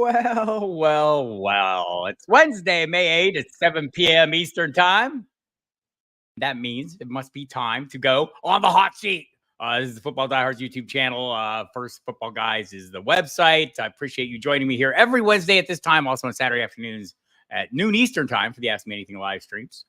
Well. It's Wednesday, May 8th at 7 p.m. Eastern Time. That means it must be time to go on the hot seat. This is the Football Diehards YouTube channel. First Football Guys is the website. I appreciate you joining me here every Wednesday at this time. Also on Saturday afternoons at noon Eastern Time for the Ask Me Anything live streams.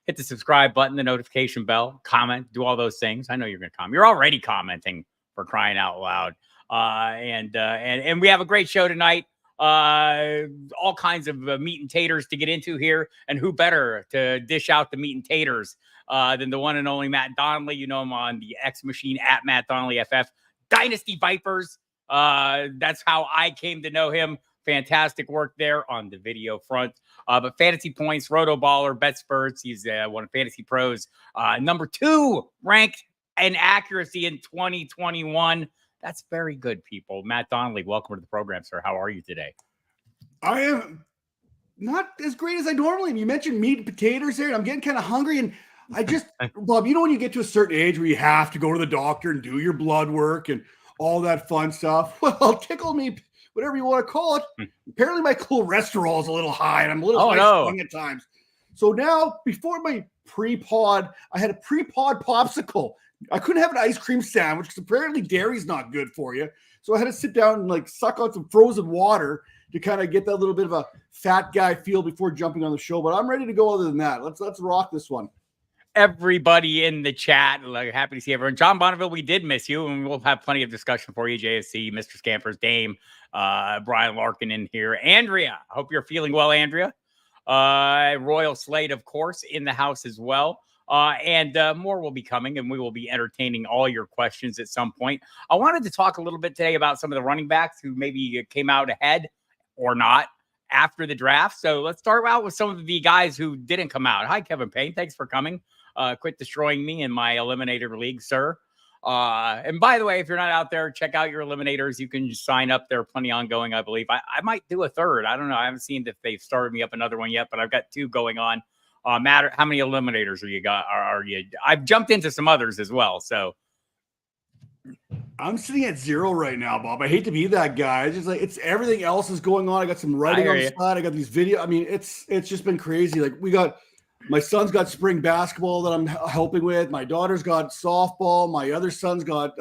Hit the subscribe button, the notification bell, comment, do all those things. I know you're going to comment. You're already commenting, for crying out loud. And we have a great show tonight. All kinds of meat and taters to get into here, and who better to dish out the meat and taters than the one and only Matt Donnelly. You know him on the X Machine at Matt Donnelly FF. Dynasty Vipers. That's how I came to know him. Fantastic work there on the video front. But FantasyPoints, Rotoballer, BetSperts. He's one of Fantasy Pros, number 2 ranked in accuracy in 2021. That's very good, people. Matt Donnelly, welcome to the program, sir. How are you today? I am not as great as I normally am. You mentioned meat and potatoes there, and I'm getting kind of hungry. And I just, Bob, you know when you get to a certain age where you have to go to the doctor and do your blood work and all that fun stuff? Well, tickle me, whatever you want to call it. Apparently my cholesterol is a little high, and I'm a little high at times. So now, before my pre-pod, I had a pre-pod popsicle. I couldn't have an ice cream sandwich because apparently dairy's not good for you. So I had to sit down and like suck on some frozen water to kind of get that little bit of a fat guy feel before jumping on the show. But I'm ready to go other than that. Let's rock this one. Everybody in the chat, happy to see everyone. John Bonneville, we did miss you, and we'll have plenty of discussion for you. JSC, Mr. Scampers, Dame, Brian Larkin in here. Andrea, I hope you're feeling well, Andrea. Royal Slate, of course, in the house as well. And more will be coming, and we will be entertaining all your questions at some point. I wanted to talk a little bit today about some of the running backs who maybe came out ahead or not after the draft. So let's start out with some of the guys who didn't come out. Hi, Kevin Payne. Thanks for coming. Quit destroying me in my Eliminator League, sir. And by the way, if you're not out there, check out your Eliminators. You can sign up. There are plenty ongoing, I believe. I might do a third. I don't know. I haven't seen if they've started me up another one yet, but I've got 2 going on. Matt, how many eliminators are you? I've jumped into some others as well. So I'm sitting at 0 right now, Bob. I hate to be that guy. It's just like it's everything else is going on. I got some writing on the side. I got these video. I mean, it's just been crazy. Like my son's got spring basketball that I'm helping with. My daughter's got softball. My other son's got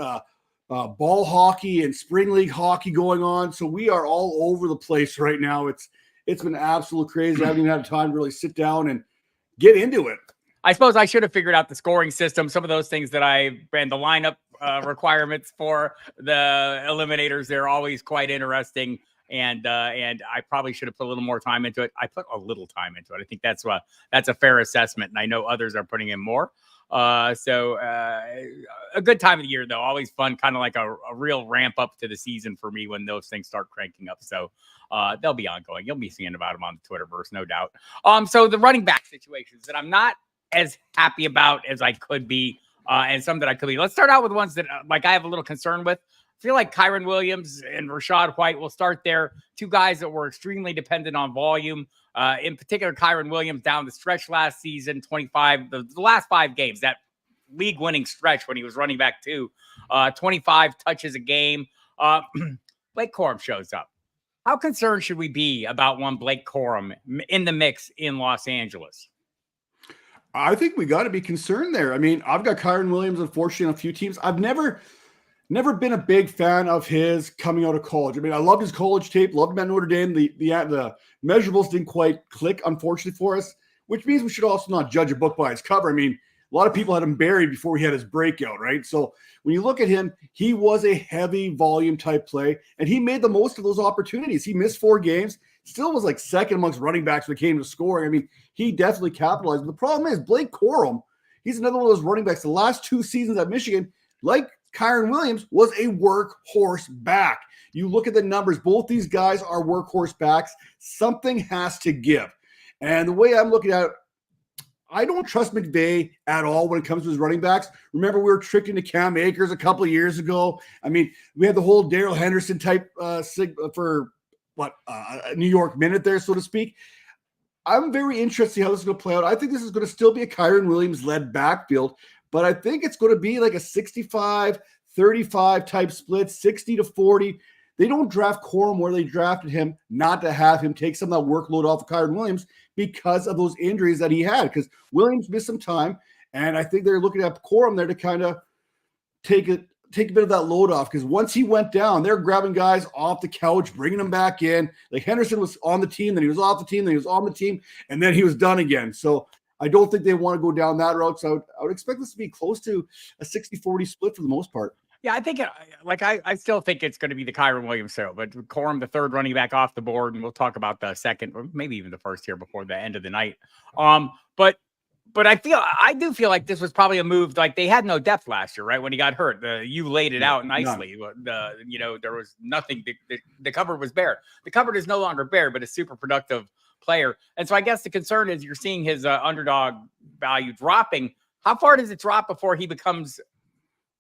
ball hockey and spring league hockey going on. So we are all over the place right now. It's been absolutely crazy. I haven't even had time to really sit down and get into it. I suppose I should have figured out the scoring system, some of those things that I ran the lineup requirements for the eliminators. They're always quite interesting. And I probably should have put a little more time into it. I put a little time into it. I think that's a fair assessment. And I know others are putting in more. So a good time of the year, though. Always fun, kind of like a real ramp up to the season for me when those things start cranking up. So they'll be ongoing. You'll be seeing about them on the Twitterverse, no doubt. So the running back situations that I'm not as happy about as I could be, and some that I could be. Let's start out with ones that I have a little concern with. I feel like Kyren Williams and Rachaad White will start there. 2 guys that were extremely dependent on volume. In particular, Kyren Williams down the stretch last season, 25, the last 5 games, that league-winning stretch when he was running back 2, 25 touches a game. Blake Corum shows up. How concerned should we be about one Blake Corum in the mix in Los Angeles? I think we got to be concerned there. I mean, I've got Kyren Williams, unfortunately, on a few teams. I've never been a big fan of his coming out of college. I mean, I loved his college tape, loved him at Notre Dame. The measurables didn't quite click, unfortunately, for us, which means we should also not judge a book by its cover. I mean, a lot of people had him buried before he had his breakout, right? So when you look at him, he was a heavy volume type play, and he made the most of those opportunities. He missed 4 games, still was like second amongst running backs when it came to scoring. I mean, he definitely capitalized. But the problem is Blake Corum, he's another one of those running backs. The last 2 seasons at Michigan, like Kyren Williams, was a workhorse back. You look at the numbers, both these guys are workhorse backs. Something has to give. And the way I'm looking at it, I don't trust McVay at all when it comes to his running backs. Remember, we were tricked into Cam Akers a couple of years ago. I mean, we had the whole Darrell Henderson type for a New York minute there, so to speak. I'm very interested to see how this is going to play out. I think this is going to still be a Kyren Williams-led backfield, but I think it's going to be like a 65-35 type split, 60-40. They don't draft Corum where they drafted him not to have him take some of that workload off of Kyren Williams because of those injuries that he had, because Williams missed some time. And I think they're looking at Corum there to kind of take a bit of that load off, because once he went down, they're grabbing guys off the couch, bringing them back in. Like Henderson was on the team, then he was off the team, then he was on the team, and then he was done again. So I don't think they want to go down that route. So I would expect this to be close to a 60-40 split for the most part. Yeah, I think I still think it's going to be the Kyren Williams show, but Corum, the third running back off the board, and we'll talk about the second or maybe even the first here before the end of the night. But I do feel like this was probably a move. Like, they had no depth last year, right? When he got hurt, you laid it out nicely. There was nothing. The cupboard was bare. The cupboard is no longer bare, but a super productive player. And so I guess the concern is you're seeing his underdog value dropping. How far does it drop before he becomes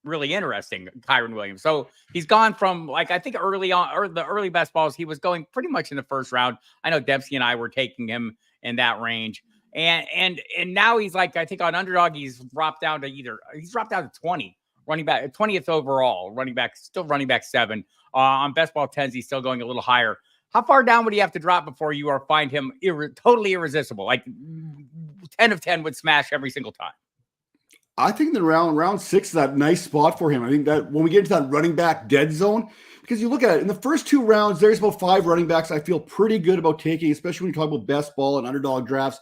really interesting, Kyren Williams? So he's gone from, like, I think early on, or the early best balls, he was going pretty much in the first round. I know Dempsey and I were taking him in that range. And now he's like, I think on underdog, he's dropped down to 20 running back, 20th overall running back, still running back 7. On best ball 10s, he's still going a little higher. How far down would he have to drop before you find him totally irresistible? Like 10 of 10 would smash every single time. I think that round 6 is that nice spot for him. I think that when we get into that running back dead zone, because you look at it in the first 2 rounds, there's about 5 running backs I feel pretty good about taking, especially when you talk about best ball and underdog drafts.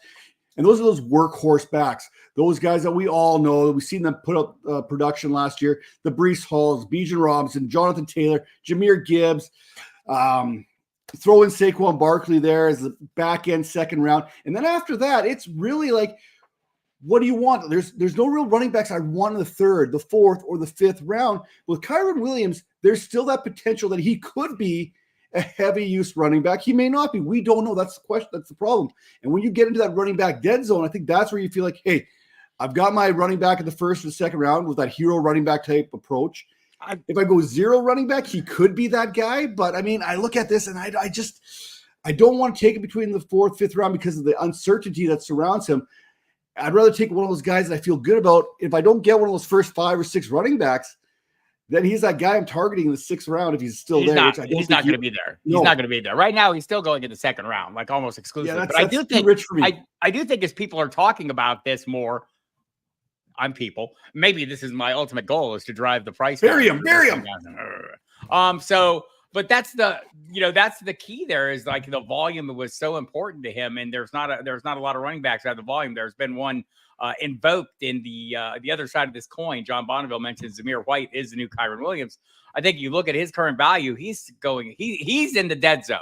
And those are those workhorse backs, those guys that we all know. We've seen them put up production last year. The Breece Halls, Bijan Robinson, Jonathan Taylor, Jahmyr Gibbs. Throw in Saquon Barkley there as the back end second round. And then after that, it's really like, what do you want? There's no real running backs I want in the 3rd, the 4th, or the 5th round. With Kyren Williams, there's still that potential that he could be a heavy use running back. He may not be. We don't know. That's the question. That's the problem. And when you get into that running back dead zone, I think that's where you feel like, hey, I've got my running back in the 1st or 2nd round with that hero running back type approach. If I go 0 running back, he could be that guy. But I mean, I look at this and I don't want to take it between the 4th, 5th round because of the uncertainty that surrounds him. I'd rather take one of those guys that I feel good about. If I don't get one of those first 5 or 6 running backs, then he's that guy I'm targeting in the 6th round if he's still there. He's not going to be there. No. He's not going to be there. Right now, he's still going in the 2nd round, like almost exclusively. Yeah, but I do think rich for me. I do think as people are talking about this more, maybe this is my ultimate goal, is to drive the price. Bury him. But that's the key there, is like the volume was so important to him. And there's not a lot of running backs that have the volume. There's been one invoked in the other side of this coin. John Bonneville mentions Zamir White is the new Kyren Williams. I think you look at his current value, he's in the dead zone.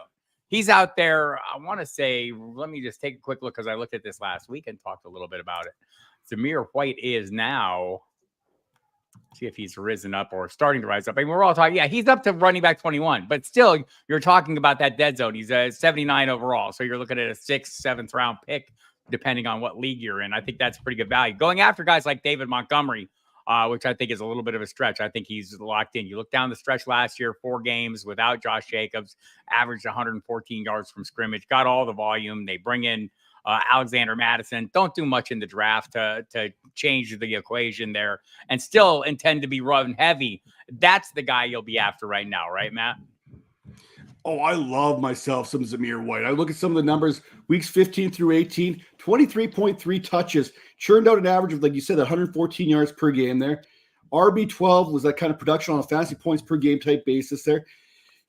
He's out there. I want to say, let me just take a quick look, because I looked at this last week and talked a little bit about it. Zamir White is now, see if he's risen up or starting to rise up. I mean, we're all talking, he's up to running back 21, but still you're talking about that dead zone. He's a 79 overall. So you're looking at a 6th, 7th round pick, depending on what league you're in. I think that's pretty good value. Going after guys like David Montgomery, which I think is a little bit of a stretch. I think he's locked in. You look down the stretch last year, 4 games without Josh Jacobs, averaged 114 yards from scrimmage, got all the volume. They bring in Alexander Madison. Don't do much in the draft to change the equation there, and still intend to be run heavy. That's the guy you'll be after right now, right, Matt? Oh, I love myself some Zamir White. I look at some of the numbers, weeks 15 through 18, 23.3 touches, churned out an average of, like you said, 114 yards per game there. RB12 was that kind of production on a fantasy points per game type basis there.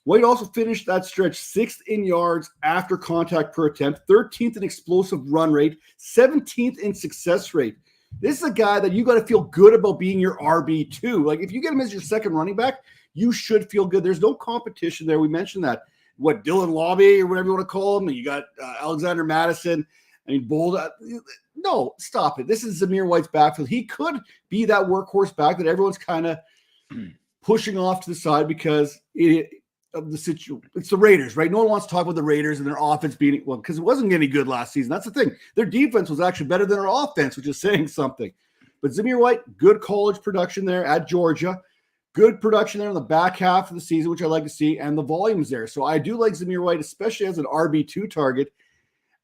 White also finished that stretch 6th in yards after contact per attempt, 13th in explosive run rate, 17th in success rate. This is a guy that you got to feel good about being your RB2. Like, if you get him as your 2nd running back, you should feel good. There's no competition there. We mentioned that. What, Dylan Lobby or whatever you want to call him, and you got Alexander Madison. I mean, bold. No, stop it. This is Zamir White's backfield. He could be that workhorse back that everyone's kind of pushing off to the side because of the situation. It's the Raiders, right? No one wants to talk about the Raiders and their offense being, well, because it wasn't any good last season. That's the thing. Their defense was actually better than their offense, which is saying something. But Zamir White, good college production there at Georgia. Good production there in the back half of the season, which I like to see, and the volume's there. So I do like Zamir White, especially as an RB2 target.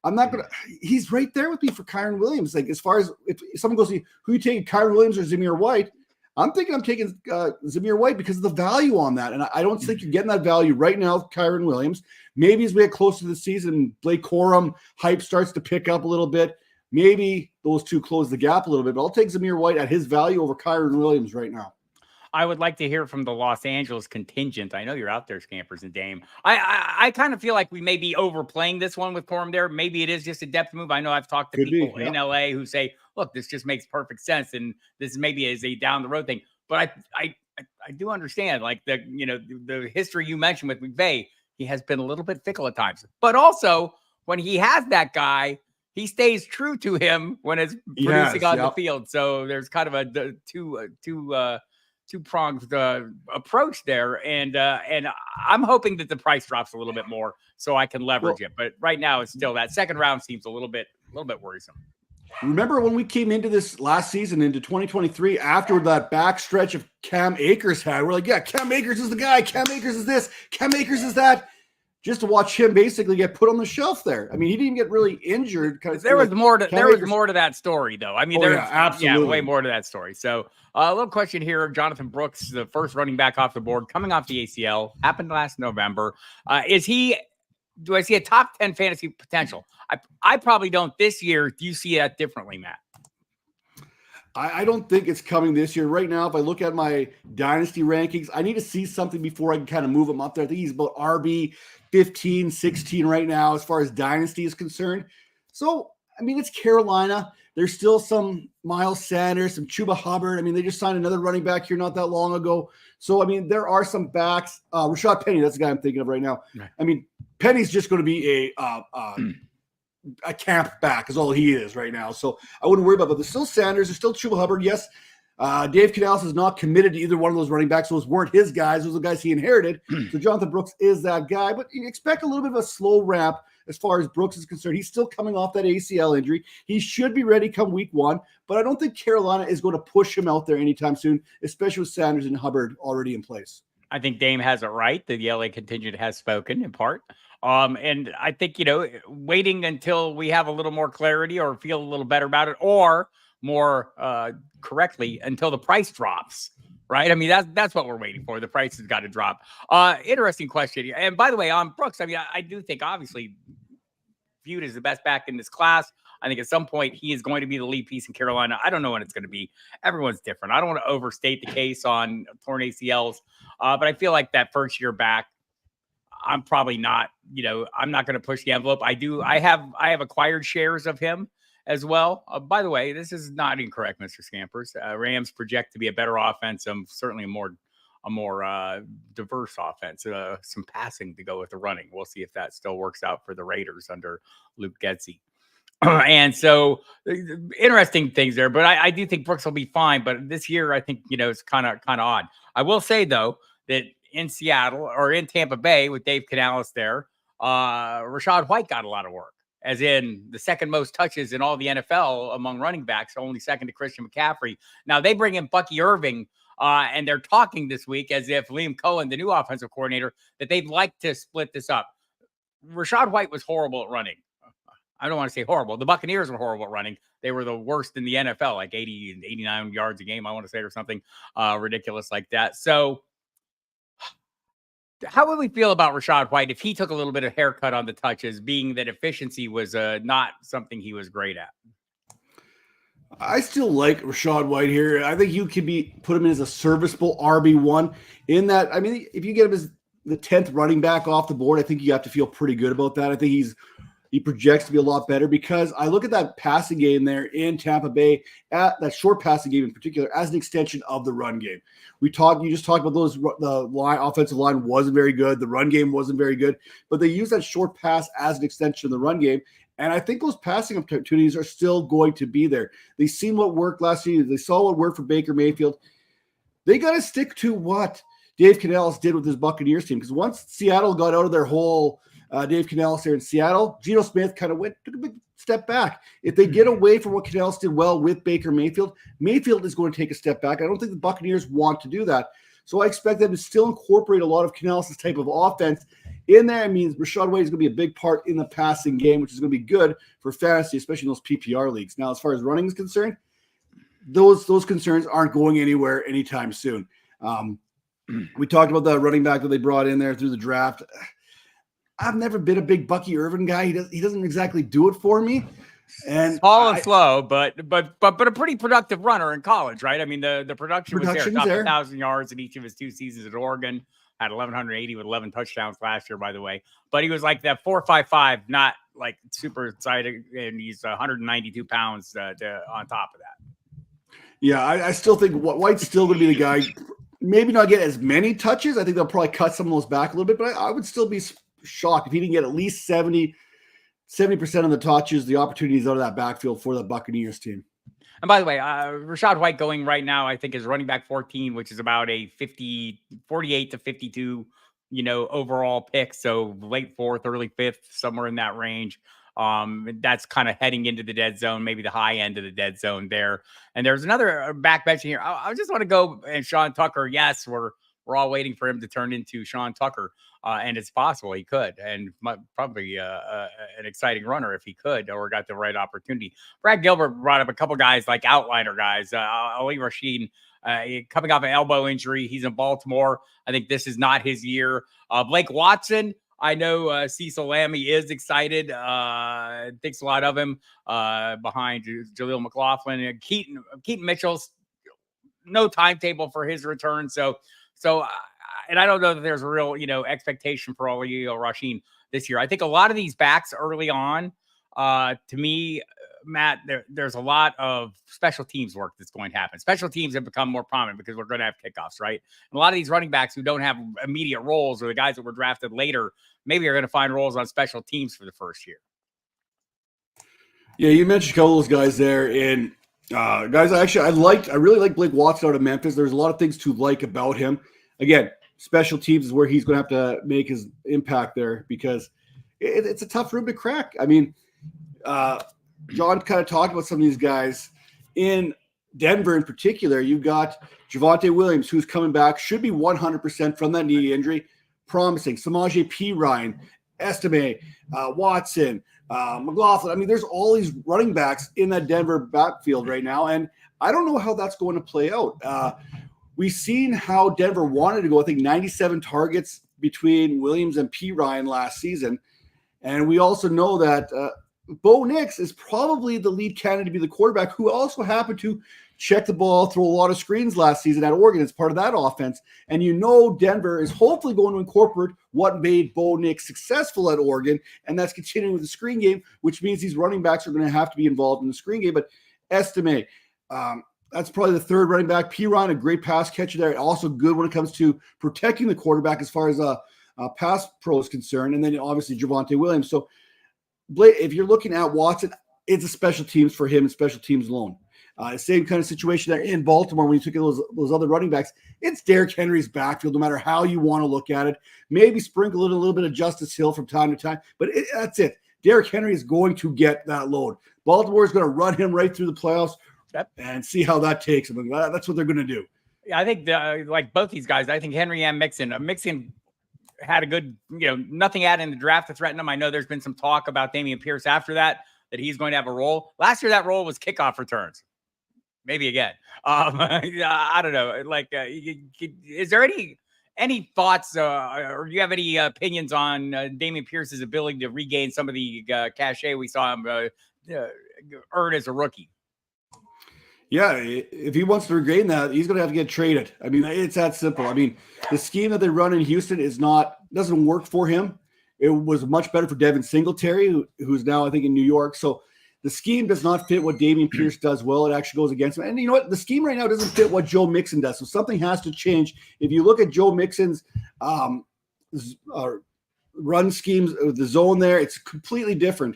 I'm not going to – he's right there with me for Kyren Williams. Like, as far as if someone goes to me, who you taking, Kyren Williams or Zamir White, I'm thinking I'm taking Zamir White because of the value on that. And I don't think you're getting that value right now with Kyron Williams. Maybe as we get closer to the season, Blake Corum hype starts to pick up a little bit. Maybe those two close the gap a little bit. But I'll take Zamir White at his value over Kyron Williams right now. I would like to hear from the Los Angeles contingent. I know you're out there, Scampers and Dame. I kind of feel like we may be overplaying this one with Corum there. Maybe it is just a depth move. I know I've talked to people in LA who say, look, this just makes perfect sense. And this maybe is a down the road thing. But I do understand, like, the history you mentioned with McVay. He has been a little bit fickle at times. But also, when he has that guy, he stays true to him when it's producing on the field. So there's kind of a two-pronged approach there, and I'm hoping that the price drops a little bit more so I can leverage it. But right now, it's still that second round seems a little bit worrisome. Remember when we came into this last season, into 2023, after that back stretch of Cam Akers had, we're like, yeah, Cam Akers is the guy. Cam Akers is this. Cam Akers is that. Just to watch him basically get put on the shelf there. I mean, he didn't get really injured. There was more to that story, though. I mean, absolutely way more to that story. So a little question here. Jonathan Brooks, the first running back off the board, coming off the ACL, happened last November. Do I see a top 10 fantasy potential? I probably don't this year. Do you see that differently, Matt? I don't think it's coming this year. Right now, if I look at my dynasty rankings, I need to see something before I can kind of move him up there. I think he's about RB 15, 16 right now as far as dynasty is concerned. So, I mean, it's Carolina. There's still some Miles Sanders, some Chuba Hubbard. I mean, they just signed another running back here not that long ago. So, I mean, there are some backs. Rashad Penny, that's the guy I'm thinking of right now. Right. I mean, Penny's just going to be a camp back is all he is right now. So I wouldn't worry about it. But there's still Sanders. There's still Chuba Hubbard. Yes, Dave Canales is not committed to either one of those running backs. Those weren't his guys. Those are the guys he inherited. So Jonathan Brooks is that guy. But you expect a little bit of a slow ramp as far as Brooks is concerned. He's still coming off that ACL injury. He should be ready come week 1. But I don't think Carolina is going to push him out there anytime soon, especially with Sanders and Hubbard already in place. I think Dame has it right. The LA contingent has spoken in part. And I think, waiting until we have a little more clarity or feel a little better about it, or more correctly, until the price drops, right? I mean, that's what we're waiting for. The price has got to drop. Interesting question. And by the way, on Brooks, I mean, I do think obviously viewed as the best back in this class. I think at some point he is going to be the lead piece in Carolina. I don't know when it's going to be. Everyone's different. I don't want to overstate the case on torn ACLs, but I feel like that first year back, I'm probably not, I'm not going to push the envelope. I have acquired shares of him as well. By the way, this is not incorrect, Mr. Scampers. Rams project to be a better offense, certainly a more diverse offense, some passing to go with the running. We'll see if that still works out for the Raiders under Luke Getsy. And so interesting things there, but I do think Brooks will be fine. But this year, I think, it's kind of odd. I will say, though, that in Seattle or in Tampa Bay with Dave Canales there, Rachaad White got a lot of work, as in the second most touches in all the NFL among running backs, only second to Christian McCaffrey. Now they bring in Bucky Irving, and they're talking this week as if Liam Cohen, the new offensive coordinator, that they'd like to split this up. Rachaad White was horrible at running. I don't want to say horrible. The Buccaneers were horrible at running. They were the worst in the NFL, like 80 and 89 yards a game, I want to say, or something ridiculous like that. So how would we feel about Rachaad White if he took a little bit of haircut on the touches, being that efficiency was not something he was great at? I still like Rachaad White here. I think you could put him in as a serviceable RB1 in that. I mean, if you get him as the 10th running back off the board, I think you have to feel pretty good about that. I think he projects to be a lot better because I look at that passing game there in Tampa Bay, at that short passing game in particular, as an extension of the run game. You just talked about offensive line wasn't very good. The run game wasn't very good, but they use that short pass as an extension of the run game. And I think those passing opportunities are still going to be there. They've seen what worked last season. They saw what worked for Baker Mayfield. They got to stick to what Dave Canales did with his Buccaneers team. Because once Seattle got out of their whole Dave Canales there in Seattle, Geno Smith kind of took a big step back. If they get away from what Canales did well with Baker Mayfield, Mayfield is going to take a step back. I don't think the Buccaneers want to do that. So I expect them to still incorporate a lot of Canales' type of offense in there. It means Rachaad White is going to be a big part in the passing game, which is going to be good for fantasy, especially in those PPR leagues. Now, as far as running is concerned, those concerns aren't going anywhere anytime soon. We talked about the running back that they brought in there through the draft. I've never been a big Bucky Irvin guy. He doesn't exactly do it for me. And small and slow, but a pretty productive runner in college, right? I mean, the production was there. Top 1,000 yards in each of his 2 seasons at Oregon. Had 1,180 with 11 touchdowns last year, by the way. But he was like that 4.55, not like super exciting, and he's 192 pounds on top of that. Yeah, I still think White's still going to be the guy. Maybe not get as many touches. I think they'll probably cut some of those back a little bit, but I would still be shocked if he didn't get at least 70% of the touches, the opportunities out of that backfield for the Buccaneers team. And by the way, Rachaad White going right now, I think, is running back 14, which is about a 48 to 52, overall pick. So late 4th, early 5th, somewhere in that range. That's kind of heading into the dead zone, maybe the high end of the dead zone there. And there's another back bench here. I just want to go and Sean Tucker. Yes, we're all waiting for him to turn into Sean Tucker. And it's possible he could, and probably an exciting runner if he could, or got the right opportunity. Brad Gilbert brought up a couple guys like outliner guys. Ali Rashid, coming off an elbow injury. He's in Baltimore. I think this is not his year. Blake Watson, I know Cecil Lammy is excited. Thinks a lot of him behind Jaleel McLaughlin. Keaton Mitchell's no timetable for his return. So. And I don't know that there's a real, expectation for Ali Rashid this year. I think a lot of these backs early on, to me, Matt, there's a lot of special teams work that's going to happen. Special teams have become more prominent because we're going to have kickoffs, right? And a lot of these running backs who don't have immediate roles, or the guys that were drafted later, maybe are going to find roles on special teams for the first year. Yeah, you mentioned a couple of those guys there. And guys, I really like Blake Watson out of Memphis. There's a lot of things to like about him. Again, special teams is where he's going to have to make his impact there, because it's a tough room to crack. I mean, John kind of talked about some of these guys in Denver in particular. You've got Javonte Williams, who's coming back, should be 100% from that knee injury, promising. Samaje Perine, Estime, Watson, McLaughlin. I mean, there's all these running backs in that Denver backfield right now, and I don't know how that's going to play out. We've seen how Denver wanted to go, I think, 97 targets between Williams and Perine last season. And we also know that Bo Nix is probably the lead candidate to be the quarterback, who also happened to check the ball, throw a lot of screens last season at Oregon as part of that offense. And Denver is hopefully going to incorporate what made Bo Nix successful at Oregon, and that's continuing with the screen game, which means these running backs are going to have to be involved in the screen game. But Estime, that's probably the third running back. Perine, a great pass catcher there. Also good when it comes to protecting the quarterback as far as pass pro is concerned. And then obviously Javonte Williams. So Blake, if you're looking at Watson, it's a special teams for him and special teams alone. Same kind of situation there in Baltimore when you took those other running backs. It's Derrick Henry's backfield, no matter how you want to look at it. Maybe sprinkle in a little bit of Justice Hill from time to time, but that's it. Derrick Henry is going to get that load. Baltimore is going to run him right through the playoffs. Yep. And see how that takes them. That's what they're going to do. Yeah, I think like both these guys, I think Henry and Mixon. Mixon had a good, nothing added in the draft to threaten him. I know there's been some talk about Dameon Pierce after that he's going to have a role. Last year, that role was kickoff returns. Maybe again. I don't know. Like, is there any thoughts or do you have any opinions on Dameon Pierce's ability to regain some of the cachet we saw him earn as a rookie? Yeah, if he wants to regain that, he's going to have to get traded. I mean, it's that simple. I mean, the scheme that they run in Houston doesn't work for him. It was much better for Devin Singletary, who's now, I think, in New York. So the scheme does not fit what Dameon Pierce does well. It actually goes against him. And you know what? The scheme right now doesn't fit what Joe Mixon does. So something has to change. If you look at Joe Mixon's run schemes, the zone there, it's completely different.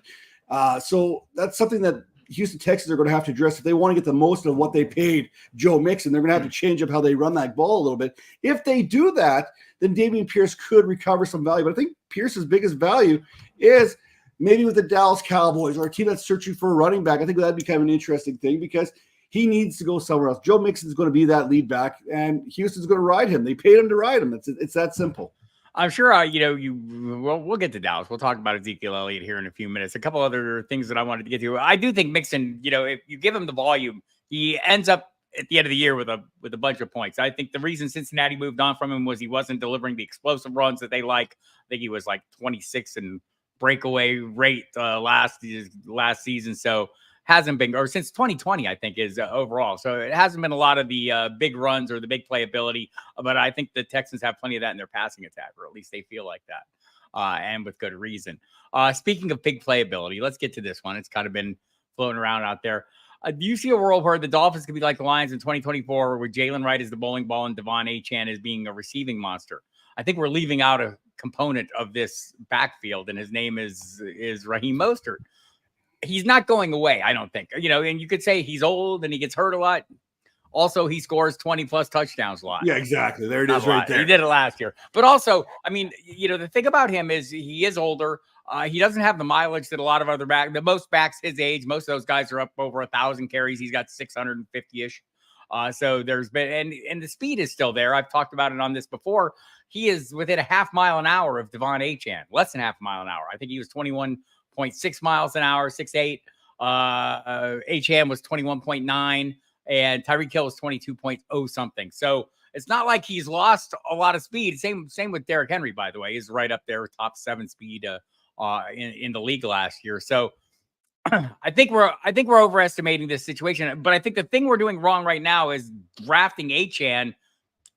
So that's something that Houston Texans are going to have to address if they want to get the most of what they paid Joe Mixon. They're going to have to change up how they run that ball a little bit. If they do that, then Dameon Pierce could recover some value. But I think Pierce's biggest value is maybe with the Dallas Cowboys or a team that's searching for a running back. I think that'd be kind of an interesting thing because he needs to go somewhere else. Joe Mixon's going to be that lead back, and Houston's going to ride him. They paid him to ride him. It's that simple. I'm sure, we'll get to Dallas. We'll talk about Ezekiel Elliott here in a few minutes. A couple other things that I wanted to get to. I do think Mixon, if you give him the volume, he ends up at the end of the year with a bunch of points. I think the reason Cincinnati moved on from him was he wasn't delivering the explosive runs that they like. I think he was like 26 in breakaway rate last season. So hasn't been, or since 2020, I think is overall. So it hasn't been a lot of the big runs or the big playability, but I think the Texans have plenty of that in their passing attack, or at least they feel like that. And with good reason. Speaking of big playability, let's get to this one. It's kind of been floating around out there. Do you see a world where the Dolphins could be like the Lions in 2024, where Jalen Wright is the bowling ball and Devon Achane is being a receiving monster? I think we're leaving out a component of this backfield, and his name is Raheem Mostert. He's not going away, I don't think. You know, and you could say he's old and he gets hurt a lot. Also, he scores 20-plus touchdowns a lot. Yeah, exactly. There it is right there. He did it last year. But also, I mean, you know, the thing about him is he is older. He doesn't have the mileage that a lot of other backs, the most backs his age, most of those guys are up over 1,000 carries. He's got 650-ish. So there's been, and the speed is still there. I've talked about it on this before. He is within a half mile an hour of Devon Achane, less than half a mile an hour. I think he was 21.6 miles an hour, 6'8". Achane was 21.9, and Tyreek Hill was 22.0 something. So it's not like he's lost a lot of speed. Same with Derrick Henry, by the way. He's right up there, top 7 speed in the league last year. So I think we're overestimating this situation. But I think the thing we're doing wrong right now is drafting Achane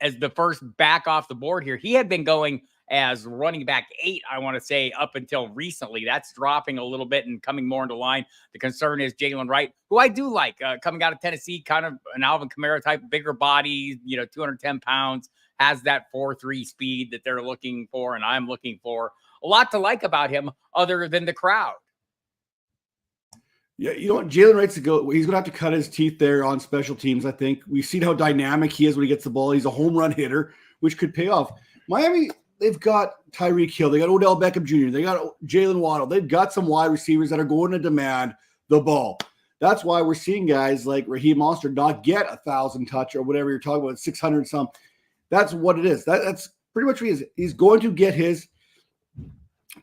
as the first back off the board here. He had been going as running back 8, I want to say, up until recently. That's dropping a little bit and coming more into line. The concern is Jalen Wright, who I do like, coming out of Tennessee, kind of an Alvin Kamara type, bigger body, 210 pounds, has that 4.3 speed that they're looking for and I'm looking for. A lot to like about him other than the crowd. Yeah, you know what? Jalen Wright's he's going to have to cut his teeth there on special teams, I think. We've seen how dynamic he is when he gets the ball. He's a home run hitter, which could pay off. Miami, they've got Tyreek Hill. They got Odell Beckham Jr. They got Jalen Waddle. They've got some wide receivers that are going to demand the ball. That's why we're seeing guys like Raheem Mostert not get 1,000 touch or whatever you're talking about, 600 some. That's what it is. That's pretty much what he is. He's going to get his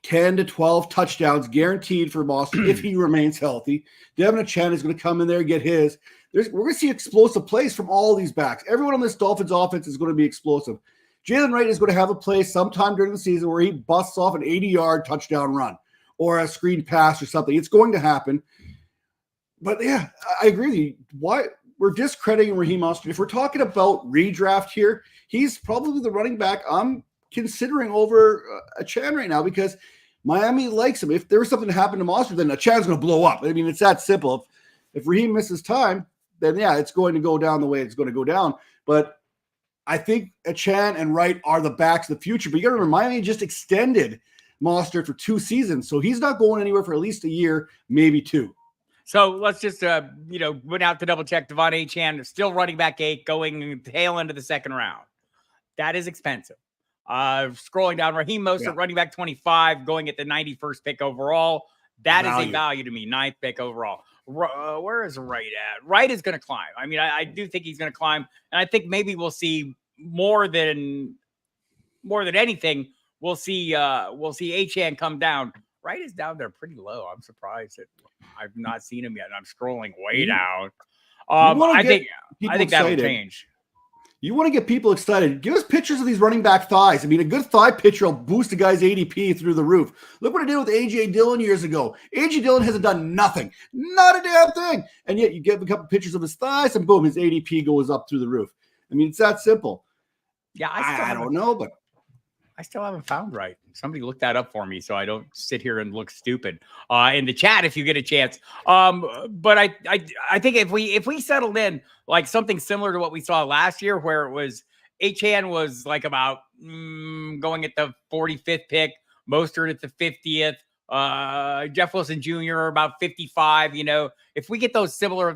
10 to 12 touchdowns guaranteed for Boston if he remains healthy. Devon Achane is going to come in there and get his. We're going to see explosive plays from all these backs. Everyone on this Dolphins offense is going to be explosive. Jalen Wright is going to have a play sometime during the season where he busts off an 80-yard touchdown run or a screen pass or something. It's going to happen. But, yeah, I agree with you. Why we're discrediting Raheem Mostert. If we're talking about redraft here, he's probably the running back I'm considering over Achane right now because Miami likes him. If there was something to happen to Mostert, then Achane's going to blow up. I mean, it's that simple. If Raheem misses time, then, yeah, it's going to go down the way it's going to go down. But I think Achane and Wright are the backs of the future. But you got to remember, Miami just extended Mostert for 2 seasons. So he's not going anywhere for at least a year, maybe 2. So let's just, went out to double check. Devon Achane, still running back 8, going tail end of the second round. That is expensive. Scrolling down, Raheem Mostert, running back 25, going at the 91st pick overall. That is a value to me, 9th pick overall. Where is Wright at? Wright is going to climb. I mean, I do think he's going to climb, and I think maybe we'll see more than anything. We'll see Achane come down. Wright is down there pretty low. I'm surprised that I've not seen him yet, and I'm scrolling way down. I think that'll change. You want to get people excited. Give us pictures of these running back thighs. I mean, a good thigh picture will boost a guy's ADP through the roof. Look what I did with A.J. Dillon years ago. A.J. Dillon hasn't done nothing. Not a damn thing. And yet you get a couple pictures of his thighs and boom, his ADP goes up through the roof. I mean, it's that simple. Yeah, I don't know, but I still haven't found Wright. Somebody look that up for me so I don't sit here and look stupid in the chat if you get a chance. But I think if we settled in like something similar to what we saw last year, where it was Achane was like about going at the 45th pick, Mostert at the 50th, Jeff Wilson Jr. about 55. If we get those similar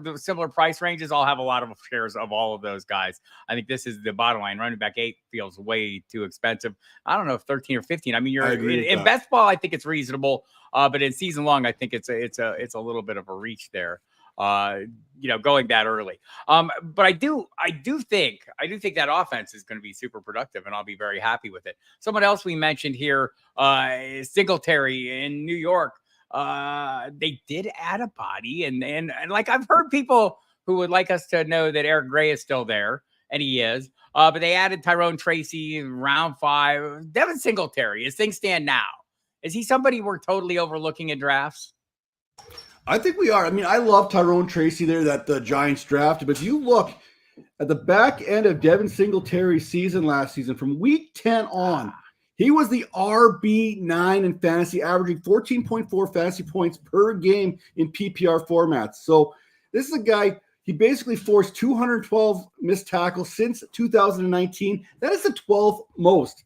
price ranges, I'll have a lot of shares of all of those guys. I think this is the bottom line. Running back 8 feels way too expensive. I don't know if 13 or 15. I mean, in best ball, I think it's reasonable. But in season long, I think it's a little bit of a reach there. Going that early. But I do think that offense is going to be super productive, and I'll be very happy with it. Someone else we mentioned here, Singletary in New York. They did add a body, and like I've heard people who would like us to know that Eric Gray is still there, and he is. But they added Tyrone Tracy round 5. Devin Singletary, as things stand now, is he somebody we're totally overlooking in drafts? I think we are. I mean, I love Tyrone Tracy there that the Giants drafted, but if you look at the back end of Devin Singletary's season last season, from week 10 on, he was the RB9 in fantasy, averaging 14.4 fantasy points per game in PPR formats. So this is a guy, he basically forced 212 missed tackles since 2019. That is the 12th most.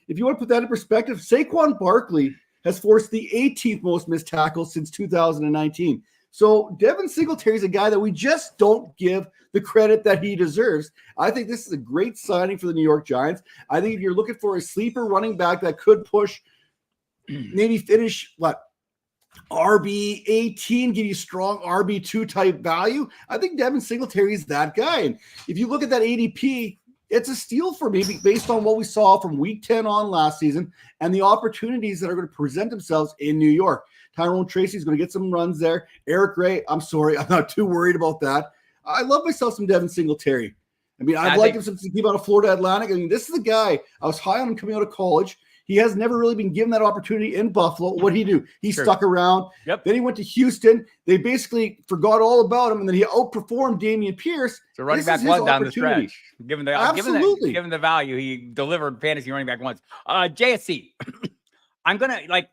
If you want to put that in perspective, Saquon Barkley has forced the 18th most missed tackles since 2019. So Devin Singletary is a guy that we just don't give the credit that he deserves. I think this is a great signing for the New York Giants. I think if you're looking for a sleeper running back that could push, maybe finish, RB 18, give you strong RB 2 type value, I think Devin Singletary is that guy. And if you look at that ADP, it's a steal for me based on what we saw from week 10 on last season and the opportunities that are going to present themselves in New York. Tyrone Tracy is going to get some runs there. Eric Gray, I'm sorry, I'm not too worried about that. I love myself some Devin Singletary. I mean, I've liked him since he came out of Florida Atlantic. I mean, this is the guy. I was high on him coming out of college. He has never really been given that opportunity in Buffalo. What did he do? He stuck around. Yep. Then he went to Houston. They basically forgot all about him, and then he outperformed Dameon Pierce. So running back one down the stretch. Given the value, he delivered fantasy running back once. JSC, I'm going to,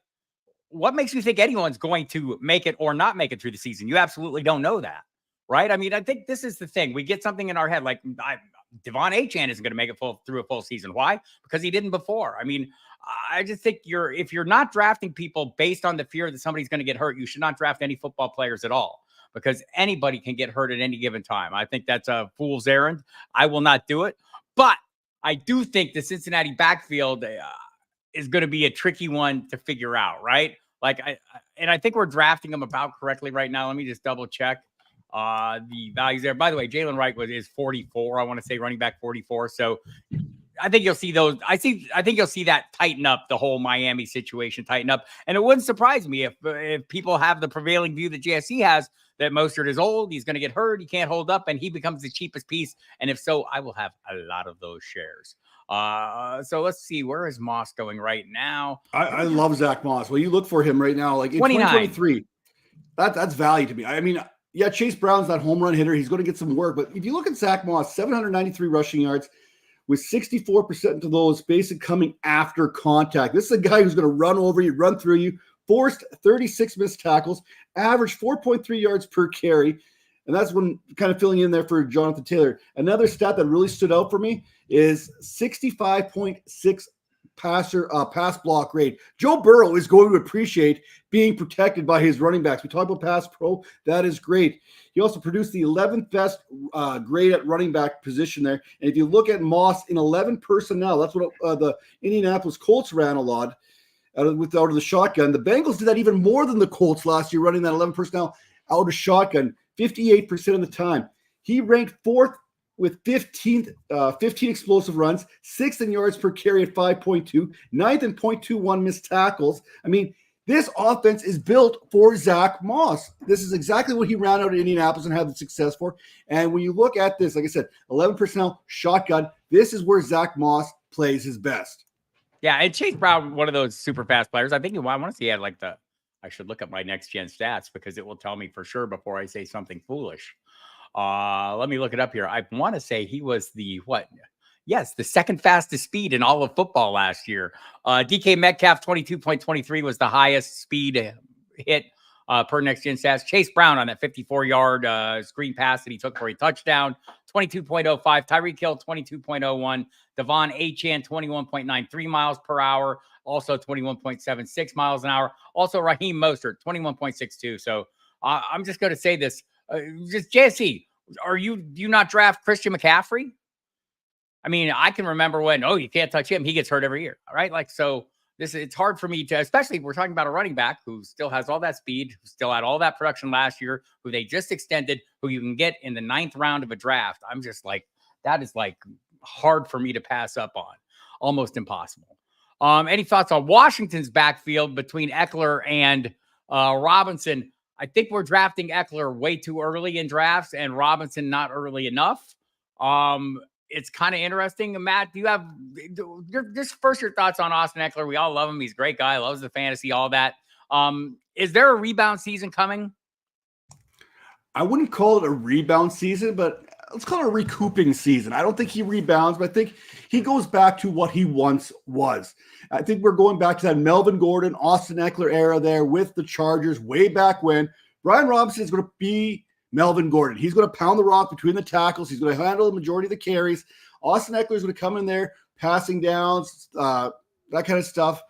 what makes you think anyone's going to make it or not make it through the season? You absolutely don't know that, right? I mean, I think this is the thing. We get something in our head like Devon Achane isn't going to make it through a full season. Why? Because he didn't before. I mean, I just think if you're not drafting people based on the fear that somebody's going to get hurt, you should not draft any football players at all, because anybody can get hurt at any given time. I think that's a fool's errand. I will not do it. But I do think the Cincinnati backfield is going to be a tricky one to figure out, right? I think we're drafting them about correctly right now. Let me just double check the values there. By the way, Jalen Wright is 44. I want to say running back 44. So I think you'll see those. I think you'll see that tighten up, the whole Miami situation tighten up. And it wouldn't surprise me if people have the prevailing view that JSC has, that Mostert is old, he's going to get hurt, he can't hold up, and he becomes the cheapest piece. And if so, I will have a lot of those shares. So let's see, where is Moss going right now? I love Zach Moss. Well, you look for him right now, like in 2023. That's value to me. I mean, yeah, Chase Brown's that home run hitter. He's going to get some work. But if you look at Zach Moss, 793 rushing yards, with 64% of those basically coming after contact. This is a guy who's going to run over you, run through you, forced 36 missed tackles, averaged 4.3 yards per carry. And that's when kind of filling in there for Jonathan Taylor. Another stat that really stood out for me is 65.6 pass block rate. Joe Burrow is going to appreciate being protected by his running backs. We talk about pass pro. That is great. He also produced the 11th best grade at running back position there. And if you look at Moss in 11 personnel, that's what the Indianapolis Colts ran a lot out of the shotgun. The Bengals did that even more than the Colts last year, running that 11 personnel out of shotgun 58% of the time. He ranked 4th with 15 explosive runs, 6th in yards per carry at 5.2, 9th in 0.21 missed tackles. I mean, this offense is built for Zach Moss. This is exactly what he ran out of Indianapolis and had the success for. And when you look at this, like I said, 11 personnel, shotgun, this is where Zach Moss plays his best. Yeah, and Chase Brown, one of those super fast players. I think I want to see he had I should look up my next gen stats because it will tell me for sure before I say something foolish. Let me look it up here. I want to say he was the second fastest speed in all of football last year. DK Metcalf, 22.23 was the highest speed hit per next gen stats. Chase Brown on that 54-yard screen pass that he took for a touchdown, 22.05. Tyreek Hill, 22.01. Devon Achane, 21.93 miles per hour, also 21.76 miles an hour. Also Raheem Mostert, 21.62. So I'm just going to say this. Just JSC, do you not draft Christian McCaffrey? I mean, I can remember when, you can't touch him. He gets hurt every year. All right. It's hard for me to, especially if we're talking about a running back who still has all that speed, who still had all that production last year, who they just extended, who you can get in the 9th round of a draft. I'm just that is hard for me to pass up on. Almost impossible. Any thoughts on Washington's backfield between Eckler and Robinson? I think we're drafting Eckler way too early in drafts and Robinson not early enough. It's kind of interesting. Matt, do you have your thoughts on Austin Eckler? We all love him. He's a great guy, loves the fantasy, all that. Is there a rebound season coming? I wouldn't call it a rebound season, but let's call it a recouping season. I don't think he rebounds, but I think he goes back to what he once was. I think we're going back to that Melvin Gordon, Austin Eckler era there with the Chargers way back when. Brian Robinson is going to be Melvin Gordon. He's going to pound the rock between the tackles. He's going to handle the majority of the carries. Austin Eckler is going to come in there, passing downs, that kind of stuff.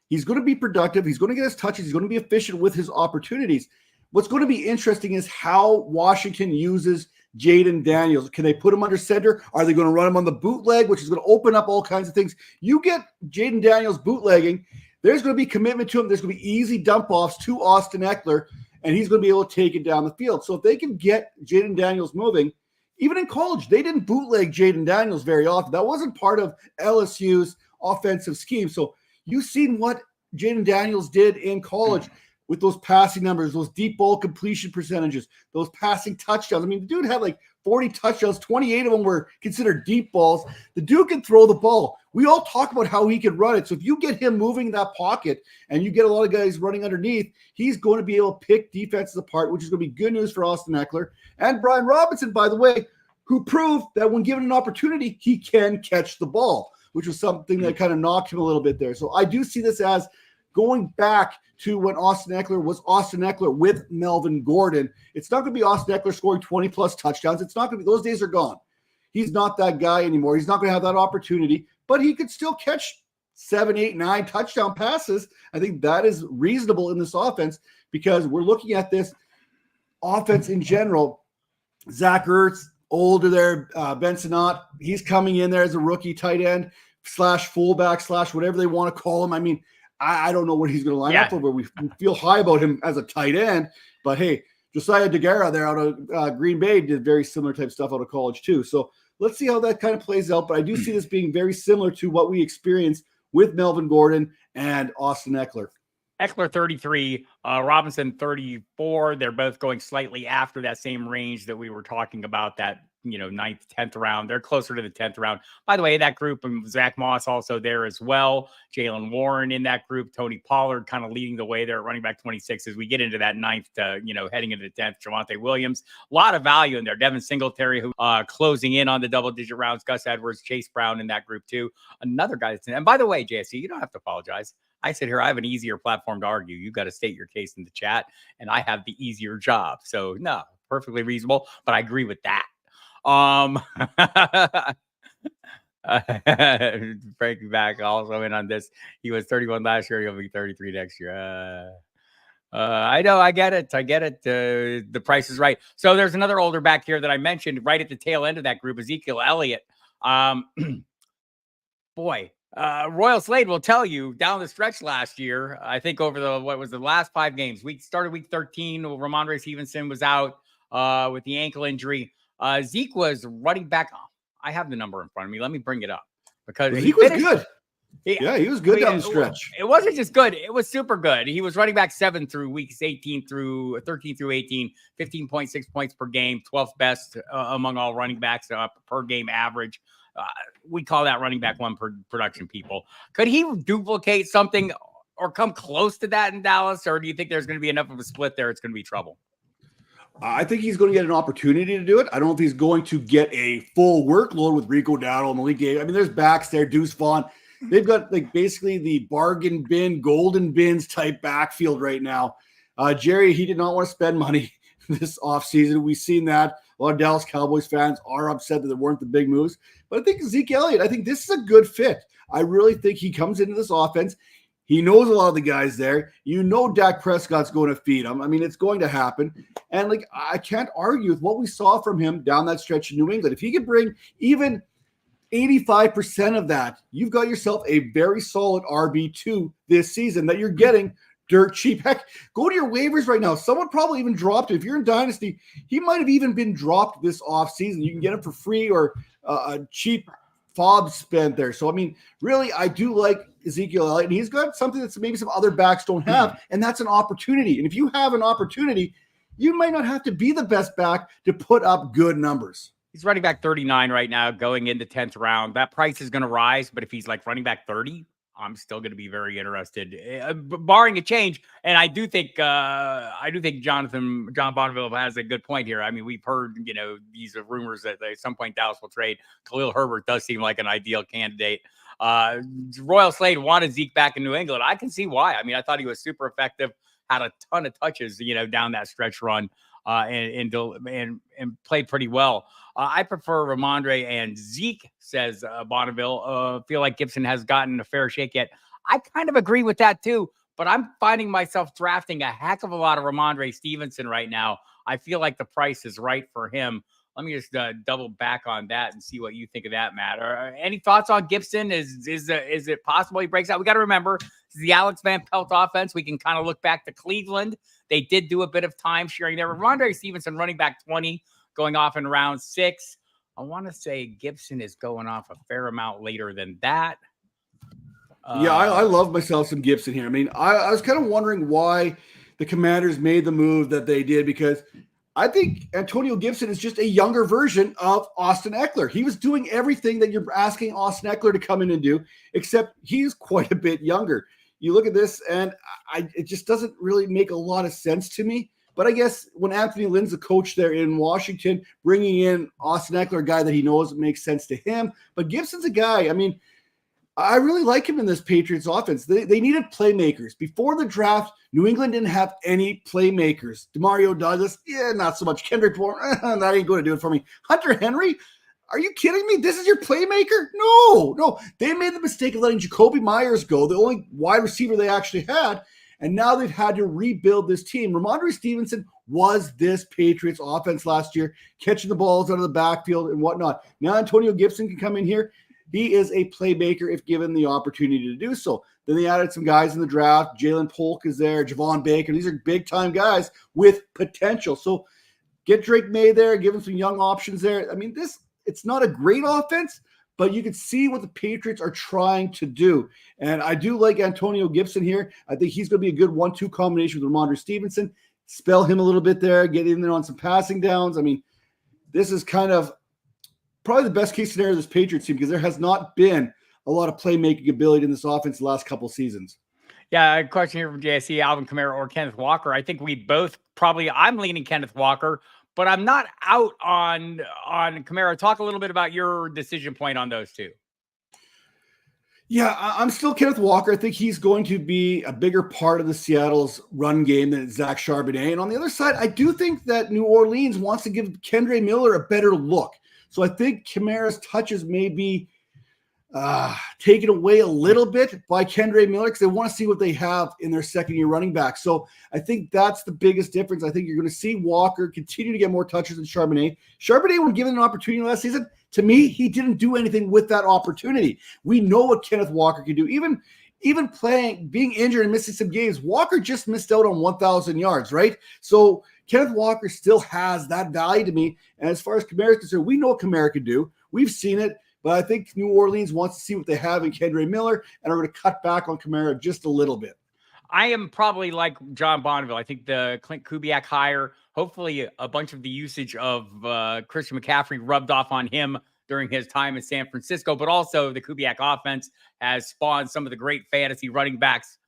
He's going to be productive. He's going to get his touches. He's going to be efficient with his opportunities. What's going to be interesting is how Washington uses Jaden Daniels. Can they put him under center? Are they going to run him on the bootleg, which is going to open up all kinds of things? You get Jaden Daniels bootlegging, there's going to be commitment to him. There's going to be easy dump-offs to Austin Eckler, and he's going to be able to take it down the field. So if they can get Jaden Daniels moving, even in college, they didn't bootleg Jaden Daniels very often. That wasn't part of LSU's offensive scheme. So you've seen what Jaden Daniels did in college with those passing numbers, those deep ball completion percentages, those passing touchdowns. I mean, the dude had like 40 touchdowns. 28 of them were considered deep balls. The dude can throw the ball. We all talk about how he can run it. So if you get him moving that pocket and you get a lot of guys running underneath, he's going to be able to pick defenses apart, which is going to be good news for Austin Eckler. And Brian Robinson, by the way, who proved that when given an opportunity, he can catch the ball, which was something that kind of knocked him a little bit there. So I do see this as going back to when Austin Eckler was Austin Eckler with Melvin Gordon. It's not going to be Austin Eckler scoring 20-plus touchdowns. It's not going to be – those days are gone. He's not that guy anymore. He's not going to have that opportunity, but he could still catch 7, 8, 9 touchdown passes. I think that is reasonable in this offense because we're looking at this offense in general. Zach Ertz, older there, Benson Ott, he's coming in there as a rookie tight end / fullback / whatever they want to call him. I mean, I don't know what he's going to line up for, but we feel high about him as a tight end. But, hey, Josiah DeGuara there out of Green Bay did very similar type stuff out of college too. So let's see how that kind of plays out. But I do see this being very similar to what we experienced with Melvin Gordon and Austin Eckler. Eckler 33, Robinson 34. They're both going slightly after that same range that we were talking about, that 9th, 10th round. They're closer to the 10th round. By the way, that group, Zach Moss also there as well. Jalen Warren in that group. Tony Pollard kind of leading the way there at running back 26 as we get into that 9th to, heading into the 10th. Javonte Williams. A lot of value in there. Devin Singletary, who closing in on the double-digit rounds. Gus Edwards, Chase Brown in that group too. Another guy that's in. And by the way, JSC, you don't have to apologize. I sit here, I have an easier platform to argue. You've got to state your case in the chat, and I have the easier job. So, no, perfectly reasonable, but I agree with that. Frankie back also in on this. He was 31 last year. He'll be 33 next year. I know. I get it. The price is right. So there's another older back here that I mentioned right at the tail end of that group, Ezekiel Elliott. Boy, Royal Slade will tell you down the stretch last year, I think over the last 5 games, started week 13. Ramondre Stevenson was out with the ankle injury. Zeke was running back. I have the number in front of me. Let me bring it up because he was good. He was good down the stretch. It wasn't just good. It was super good. He was running back 7 through weeks 13 through 18, 15.6 points per game, 12th best among all running backs per game average. We call that running back 1 per production, people. Could he duplicate something or come close to that in Dallas? Or do you think there's going to be enough of a split there? It's going to be trouble. I think he's going to get an opportunity to do it. I don't know if he's going to get a full workload with Rico Dowdle and Malik Gay. I mean, there's backs there, Deuce Vaughn. They've got like basically the bargain bin, golden bins type backfield right now. Jerry, he did not want to spend money this offseason. We've seen that. A lot of Dallas Cowboys fans are upset that there weren't the big moves. But I think Zeke Elliott, I think this is a good fit. I really think he comes into this offense. He knows a lot of the guys there. Dak Prescott's going to feed him. I mean, it's going to happen. And, I can't argue with what we saw from him down that stretch in New England. If he could bring even 85% of that, you've got yourself a very solid RB2 this season that you're getting dirt cheap. Heck, go to your waivers right now. Someone probably even dropped it. If you're in Dynasty, he might have even been dropped this offseason. You can get him for free or a cheap Fobbs spent there. So, I mean, really, I do like Ezekiel Elliott, and he's got something that maybe some other backs don't have, and that's an opportunity. And if you have an opportunity, you might not have to be the best back to put up good numbers. He's running back 39 right now, going into 10th round. That price is going to rise, but if he's like running back 30, I'm still going to be very interested, barring a change. And I do think John Bonneville has a good point here. I mean, we've heard, these are rumors that at some point Dallas will trade. Khalil Herbert does seem like an ideal candidate. Royal Slade wanted Zeke back in New England. I can see why. I mean, I thought he was super effective, had a ton of touches, down that stretch run, and played pretty well. I prefer Ramondre and Zeke, says Bonneville. Feel like Gibson has gotten a fair shake yet. I kind of agree with that too, but I'm finding myself drafting a heck of a lot of Ramondre Stevenson right now. I feel like the price is right for him. Let me just double back on that and see what you think of that, Matt. Any thoughts on Gibson? Is it possible he breaks out? We got to remember, the Alex Van Pelt offense. We can kind of look back to Cleveland. They did do a bit of time sharing there. Ramondre Stevenson running back 20, going off in round 6. I want to say Gibson is going off a fair amount later than that. Yeah, I love myself some Gibson here. I mean, I was kind of wondering why the Commanders made the move that they did, because I think Antonio Gibson is just a younger version of Austin Eckler. He was doing everything that you're asking Austin Eckler to come in and do, except he's quite a bit younger. You look at this, and it just doesn't really make a lot of sense to me. But I guess when Anthony Lynn's the coach there in Washington, bringing in Austin Eckler, a guy that he knows, makes sense to him. But Gibson's a guy, I mean, I really like him in this Patriots offense. They needed playmakers. Before the draft, New England didn't have any playmakers. DeMario Douglas, not so much. Kendrick Bourne, that ain't going to do it for me. Hunter Henry, are you kidding me? This is your playmaker? No. They made the mistake of letting Jacoby Myers go, the only wide receiver they actually had, and now they've had to rebuild this team. Ramondre Stevenson was this Patriots offense last year, catching the balls out of the backfield and whatnot. Now Antonio Gibson can come in here. He is a playmaker if given the opportunity to do so. Then they added some guys in the draft. Jalen Polk is there, Javon Baker. These are big-time guys with potential. So get Drake May there, give him some young options there. I mean, it's not a great offense, but you can see what the Patriots are trying to do. And I do like Antonio Gibson here. I think he's going to be a good 1-2 combination with Ramondre Stevenson. Spell him a little bit there, get in there on some passing downs. I mean, this is kind of probably the best case scenario of this Patriots team, because there has not been a lot of playmaking ability in this offense the last couple of seasons. Yeah, a question here from JSC, Alvin Kamara or Kenneth Walker. I think we both I'm leaning Kenneth Walker, but I'm not out on Kamara. Talk a little bit about your decision point on those two. Yeah, I'm still Kenneth Walker. I think he's going to be a bigger part of the Seattle's run game than Zach Charbonnet. And on the other side, I do think that New Orleans wants to give Kendre Miller a better look. So I think Kamara's touches may be taken away a little bit by Kendre Miller, because they want to see what they have in their second-year running back. So I think that's the biggest difference. I think you're going to see Walker continue to get more touches than Charbonnet. Charbonnet, when given an opportunity last season, to me, he didn't do anything with that opportunity. We know what Kenneth Walker can do. Even playing, being injured and missing some games, Walker just missed out on 1,000 yards, right? So Kenneth Walker still has that value to me. And as far as Kamara is concerned, we know what Kamara can do. We've seen it. But I think New Orleans wants to see what they have in Kendre Miller and are going to cut back on Kamara just a little bit. I am probably like John Bonneville. I think the Clint Kubiak hire, hopefully a bunch of the usage of Christian McCaffrey rubbed off on him during his time in San Francisco, but also the Kubiak offense has spawned some of the great fantasy running backs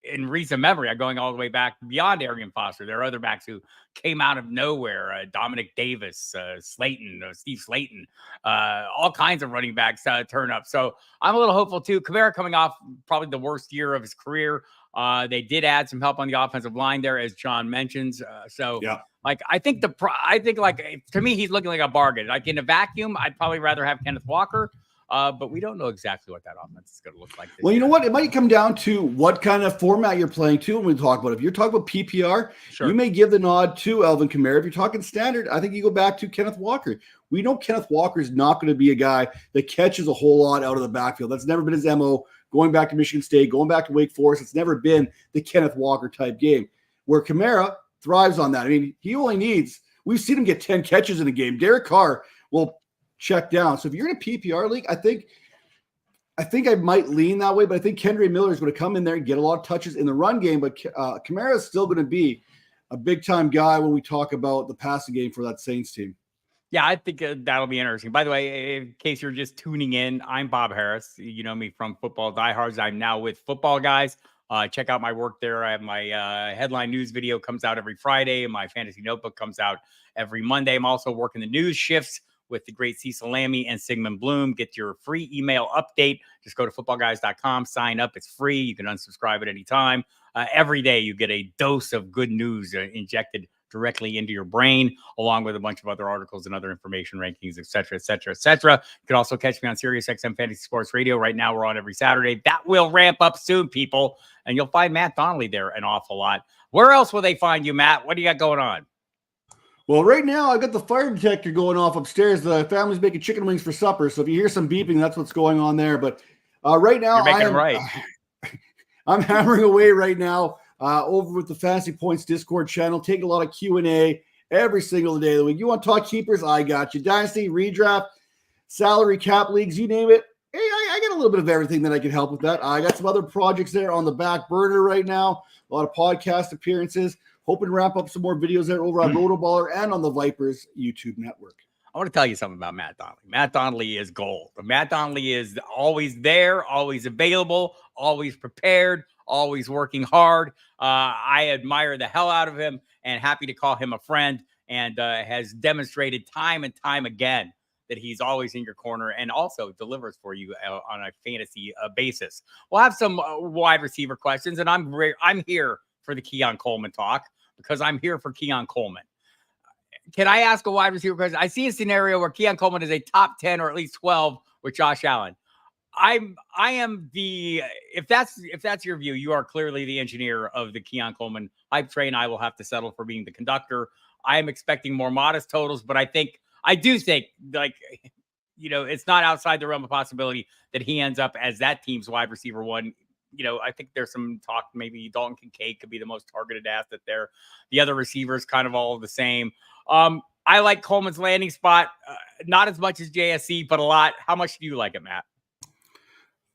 in recent memory, going all the way back beyond Arian Foster. There are other backs who came out of nowhere, Dominic Davis, Steve Slayton, all kinds of running backs turn up. So I'm a little hopeful too. Kamara coming off probably the worst year of his career. They did add some help on the offensive line there, as John mentions. I think to me, he's looking like a bargain. Like in a vacuum, I'd probably rather have Kenneth Walker. But we don't know exactly what that offense is going to look like. Well, you know what? It might come down to what kind of format you're playing to when we talk about it. If you're talking about PPR, sure, you may give the nod to Alvin Kamara. If you're talking standard, I think you go back to Kenneth Walker. We know Kenneth Walker is not going to be a guy that catches a whole lot out of the backfield. That's never been his MO. Going back to Michigan State, going back to Wake Forest, it's never been the Kenneth Walker type game. Where Kamara thrives on that. I mean, he only needs – we've seen him get 10 catches in a game. Derek Carr will check down. So if you're in a PPR league, I think I might lean that way, but I think Kendre Miller is going to come in there and get a lot of touches in the run game. But Kamara is still going to be a big-time guy when we talk about the passing game for that Saints team. Yeah, I think that'll be interesting. By the way, in case you're just tuning in, I'm Bob Harris. You know me from Football Diehards. I'm now with Football Guys. Check out my work there. I have my headline news video comes out every Friday, and my fantasy notebook comes out every Monday. I'm also working the news shifts with the great Cecil Lammy and Sigmund Bloom. Get your free email update. Just go to footballguys.com, sign up. It's free. You can unsubscribe at any time. Every day you get a dose of good news injected directly into your brain, along with a bunch of other articles and other information, rankings, et cetera, et cetera, et cetera. You can also catch me on SiriusXM Fantasy Sports Radio. Right now, we're on every Saturday. That will ramp up soon, people. And you'll find Matt Donnelly there an awful lot. Where else will they find you, Matt? What do you got going on? Well, right now, I've got the fire detector going off upstairs. The family's making chicken wings for supper. So if you hear some beeping, that's what's going on there. But right now, I'm hammering away right now. Over with the FantasyPoints Discord channel, taking a lot of Q&A every single day of the week. You want to talk keepers? I got you. Dynasty, redraft, salary cap leagues, you name it. Hey, I got a little bit of everything that I can help with that. I got some other projects there on the back burner right now. A lot of podcast appearances. Hoping to wrap up some more videos there over on Rotoballer and on the Vipers YouTube network. I want to tell you something about Matt Donnelly. Matt Donnelly is gold. Matt Donnelly is always there, always available, always prepared, always working hard. I admire the hell out of him and happy to call him a friend, and has demonstrated time and time again that he's always in your corner and also delivers for you on a fantasy basis. We'll have some wide receiver questions, and I'm here for the Keon Coleman talk because I'm here for Keon Coleman. Can I ask a wide receiver question? I see a scenario where Keon Coleman is a top 10 or at least 12 with Josh Allen. I am if that's your view, you are clearly the engineer of the Keon Coleman hype train. I will have to settle for being the conductor. I am expecting more modest totals, but I do think like, you know, it's not outside the realm of possibility that he ends up as that team's wide receiver one. You know, I think there's some talk maybe Dalton Kincaid could be the most targeted asset there. The other receivers kind of all the same. I like Coleman's landing spot, not as much as JSC, but a lot. How much do you like it, Matt?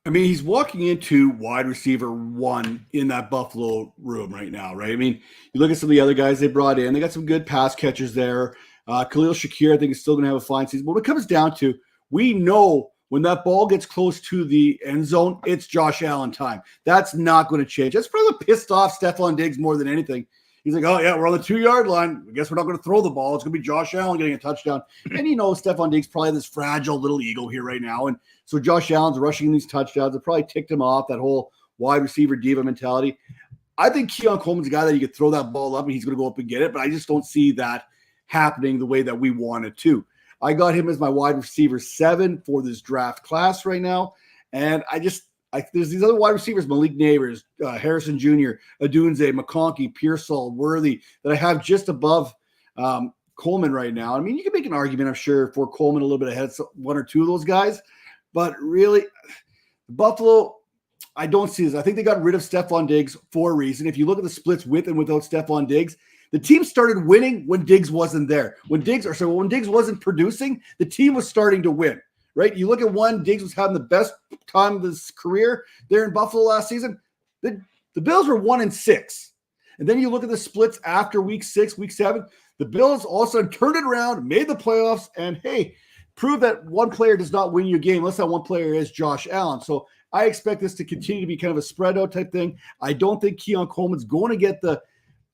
I mean, he's walking into wide receiver one in that Buffalo room right now, right? I mean, you look at some of the other guys they brought in. They got some good pass catchers there. Khalil Shakir, I think, is still going to have a fine season. But when it comes down to, we know when that ball gets close to the end zone, it's Josh Allen time. That's not going to change. That's probably pissed off Stephon Diggs more than anything. He's like, oh, yeah, we're on the 2-yard line. I guess we're not going to throw the ball. It's going to be Josh Allen getting a touchdown. And, you know, Stephon Diggs probably this fragile little ego here right now. And so Josh Allen's rushing these touchdowns. It probably ticked him off, that whole wide receiver diva mentality. I think Keon Coleman's a guy that you could throw that ball up and he's going to go up and get it. But I just don't see that happening the way that we want it to. I got him as my wide receiver 7 for this draft class right now. And there's these other wide receivers, Malik Neighbors, Harrison Jr., Adunze, McConkey, Pearsall, Worthy, that I have just above Coleman right now. I mean, you can make an argument, I'm sure, for Coleman a little bit ahead of one or two of those guys. But really, Buffalo, I don't see this. I think they got rid of Stephon Diggs for a reason. If you look at the splits with and without Stephon Diggs, the team started winning when Diggs wasn't there. When Diggs wasn't producing, the team was starting to win. Right? You look at one, Diggs was having the best time of his career there in Buffalo last season. The Bills were 1-6. And then you look at the splits after week 6, week 7. The Bills all of a sudden turned it around, made the playoffs, and hey, prove that one player does not win your game unless that one player is Josh Allen. So I expect this to continue to be kind of a spread out type thing. I don't think Keon Coleman's going to get the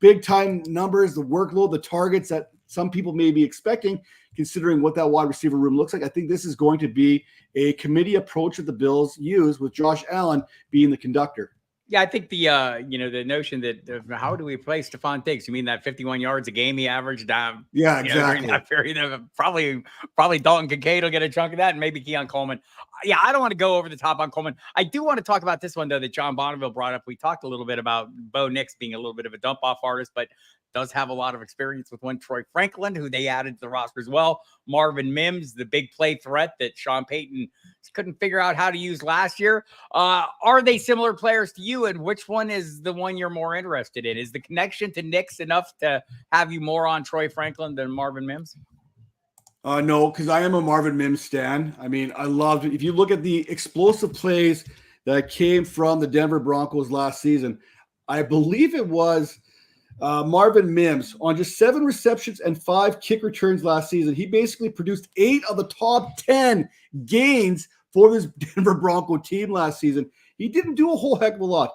big time numbers, the workload, the targets that some people may be expecting, considering what that wide receiver room looks like. I think this is going to be a committee approach that the Bills use with Josh Allen being the conductor. Yeah, I think the notion that how do we play Stephon Diggs? You mean that 51 yards a game he averaged? Yeah, exactly. That period, probably Dalton Kincaid will get a chunk of that, and maybe Keon Coleman. Yeah, I don't want to go over the top on Coleman. I do want to talk about this one though that John Bonneville brought up. We talked a little bit about Bo Nix being a little bit of a dump off artist, but does have a lot of experience with one Troy Franklin, who they added to the roster as well. Marvin Mims, the big play threat that Sean Payton couldn't figure out how to use last year. Are they similar players to you? And which one is the one you're more interested in? Is the connection to Nix enough to have you more on Troy Franklin than Marvin Mims? No, because I am a Marvin Mims stan. I mean, I loved it. If you look at the explosive plays that came from the Denver Broncos last season, I believe it was Marvin Mims on just 7 receptions and 5 kick returns last season. He basically produced 8 of the top 10 gains for this Denver Bronco team last season. He didn't do a whole heck of a lot.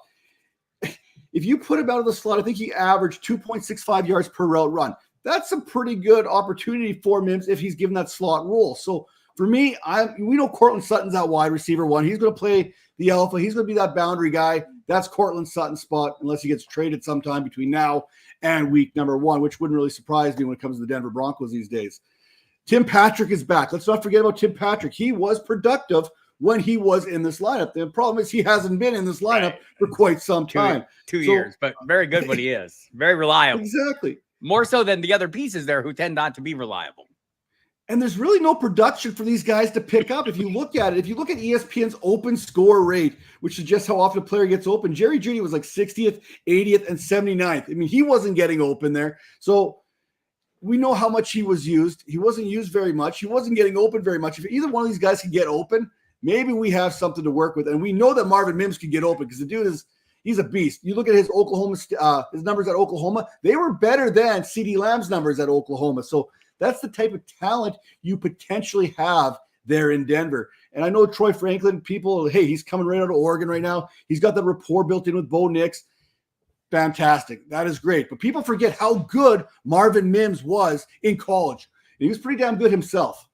If you put him out of the slot, I think he averaged 2.65 yards per route run. That's a pretty good opportunity for Mims if he's given that slot role. So for me, we know Cortland Sutton's that wide receiver one. He's going to play the alpha. He's going to be that boundary guy. That's Cortland Sutton's spot unless he gets traded sometime between now and week number 1, which wouldn't really surprise me when it comes to the Denver Broncos these days. Tim Patrick is back. Let's not forget about Tim Patrick. He was productive when he was in this lineup. The problem is he hasn't been in this lineup for quite some time. Two years, but very good when he is. Very reliable. Exactly. More so than the other pieces there who tend not to be reliable. And there's really no production for these guys to pick up. If you look at it, if you look at ESPN's open score rate, which suggests how often a player gets open, Jerry Jeudy was like 60th, 80th, and 79th. I mean, he wasn't getting open there. So we know how much he was used. He wasn't used very much. He wasn't getting open very much. If either one of these guys can get open, maybe we have something to work with. And we know that Marvin Mims can get open because the dude he's a beast. You look at his his numbers at Oklahoma, they were better than CeeDee Lamb's numbers at Oklahoma. So that's the type of talent you potentially have there in Denver. And I know Troy Franklin, hey, he's coming right out of Oregon right now. He's got the rapport built in with Bo Nix. Fantastic. That is great. But people forget how good Marvin Mims was in college. He was pretty damn good himself.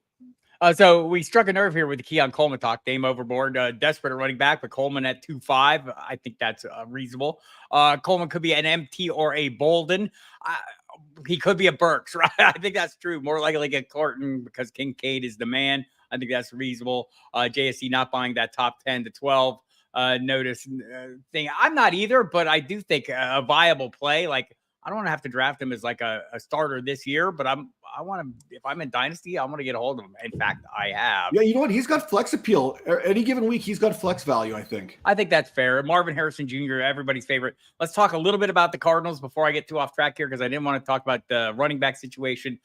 So we struck a nerve here with the Keon Coleman talk. Dame overboard, desperate at running back, but Coleman at 2.5. I think that's reasonable. Coleman could be an MT or a Bolden. He could be a Burks, right? I think that's true. More likely get Corton because Kincaid is the man. I think that's reasonable. JSC not buying that top 10 to 12 notice thing. I'm not either, but I do think a viable play. Like, I don't want to have to draft him as like a starter this year, but I want to, if I'm in Dynasty, I want to get a hold of him. In fact, I have. Yeah, you know what? He's got flex appeal. Any given week, he's got flex value, I think. I think that's fair. Marvin Harrison Jr., everybody's favorite. Let's talk a little bit about the Cardinals before I get too off track here, because I didn't want to talk about the running back situation.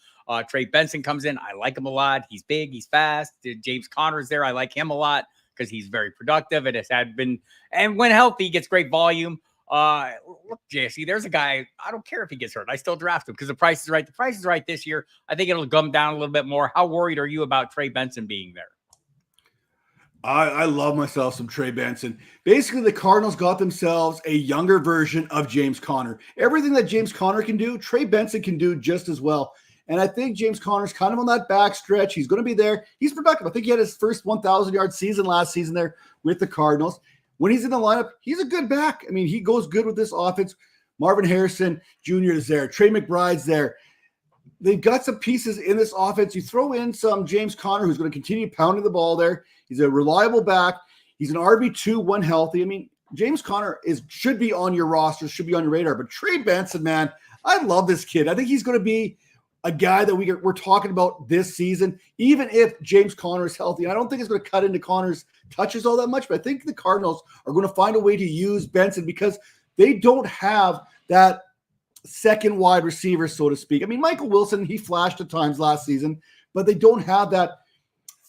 Trey Benson comes in. I like him a lot. He's big. He's fast. James Conner's there. I like him a lot because he's very productive and has been, and when healthy, gets great volume. Look, Jesse, there's a guy, I don't care if he gets hurt. I still draft him because the price is right. The price is right this year. I think it'll come down a little bit more. How worried are you about Trey Benson being there? I love myself some Trey Benson. Basically, the Cardinals got themselves a younger version of James Conner. Everything that James Conner can do, Trey Benson can do just as well. And I think James Conner's kind of on that back stretch. He's going to be there. He's productive. I think he had his first 1,000-yard season last season there with the Cardinals. When he's in the lineup, he's a good back. I mean, he goes good with this offense. Marvin Harrison Jr. is there. Trey McBride's there. They've got some pieces in this offense. You throw in some James Conner, who's going to continue pounding the ball there. He's a reliable back. He's an RB2 when healthy. I mean, James Conner should be on your roster, should be on your radar. But Trey Benson, man, I love this kid. I think he's going to be a guy that we're talking about this season, even if James Conner is healthy. I don't think it's going to cut into Conner's touches all that much, but I think the Cardinals are going to find a way to use Benson because they don't have that second wide receiver, so to speak. I mean, Michael Wilson, he flashed at times last season, but they don't have that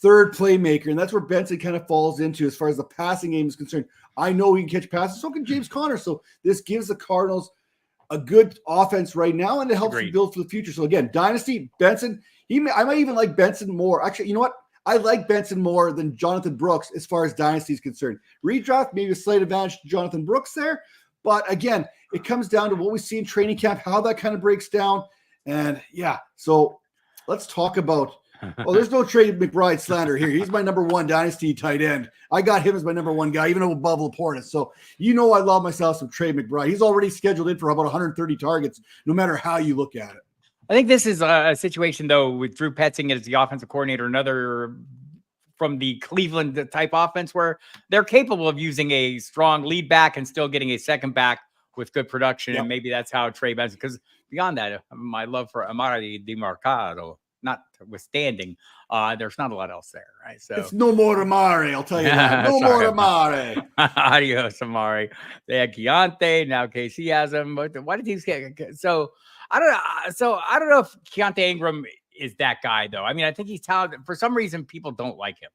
third playmaker, and that's where Benson kind of falls into as far as the passing game is concerned. I know he can catch passes, so can James Conner. So this gives the Cardinals a good offense right now, and it helps them build for the future. So again, Dynasty, Benson, I might even like Benson more. Actually, you know what? I like Benson more than Jonathan Brooks as far as Dynasty is concerned. Redraft, maybe a slight advantage to Jonathan Brooks there. But again, it comes down to what we see in training camp, how that kind of breaks down. And yeah, so let's talk about there's no Trey McBride slander here. He's my number 1 Dynasty tight end. I got him as my number 1 guy, even above Laporta. So I love myself some Trey McBride. He's already scheduled in for about 130 targets, no matter how you look at it. I think this is a situation, though, with Drew Petzing as the offensive coordinator, another from the Cleveland type offense where they're capable of using a strong lead back and still getting a second back with good production. Yep. And maybe that's how Trey Benson, because beyond that, my love for Amari DiMarcado, notwithstanding, there's not a lot else there, right? So it's no more Amari, I'll tell you that. No more Amari. Adios, Amari. They had Keontae, now KC has him. But why did he get so? I don't know. So I don't know if Keontae Ingram is that guy, though. I mean, I think he's talented. For some reason, people don't like him.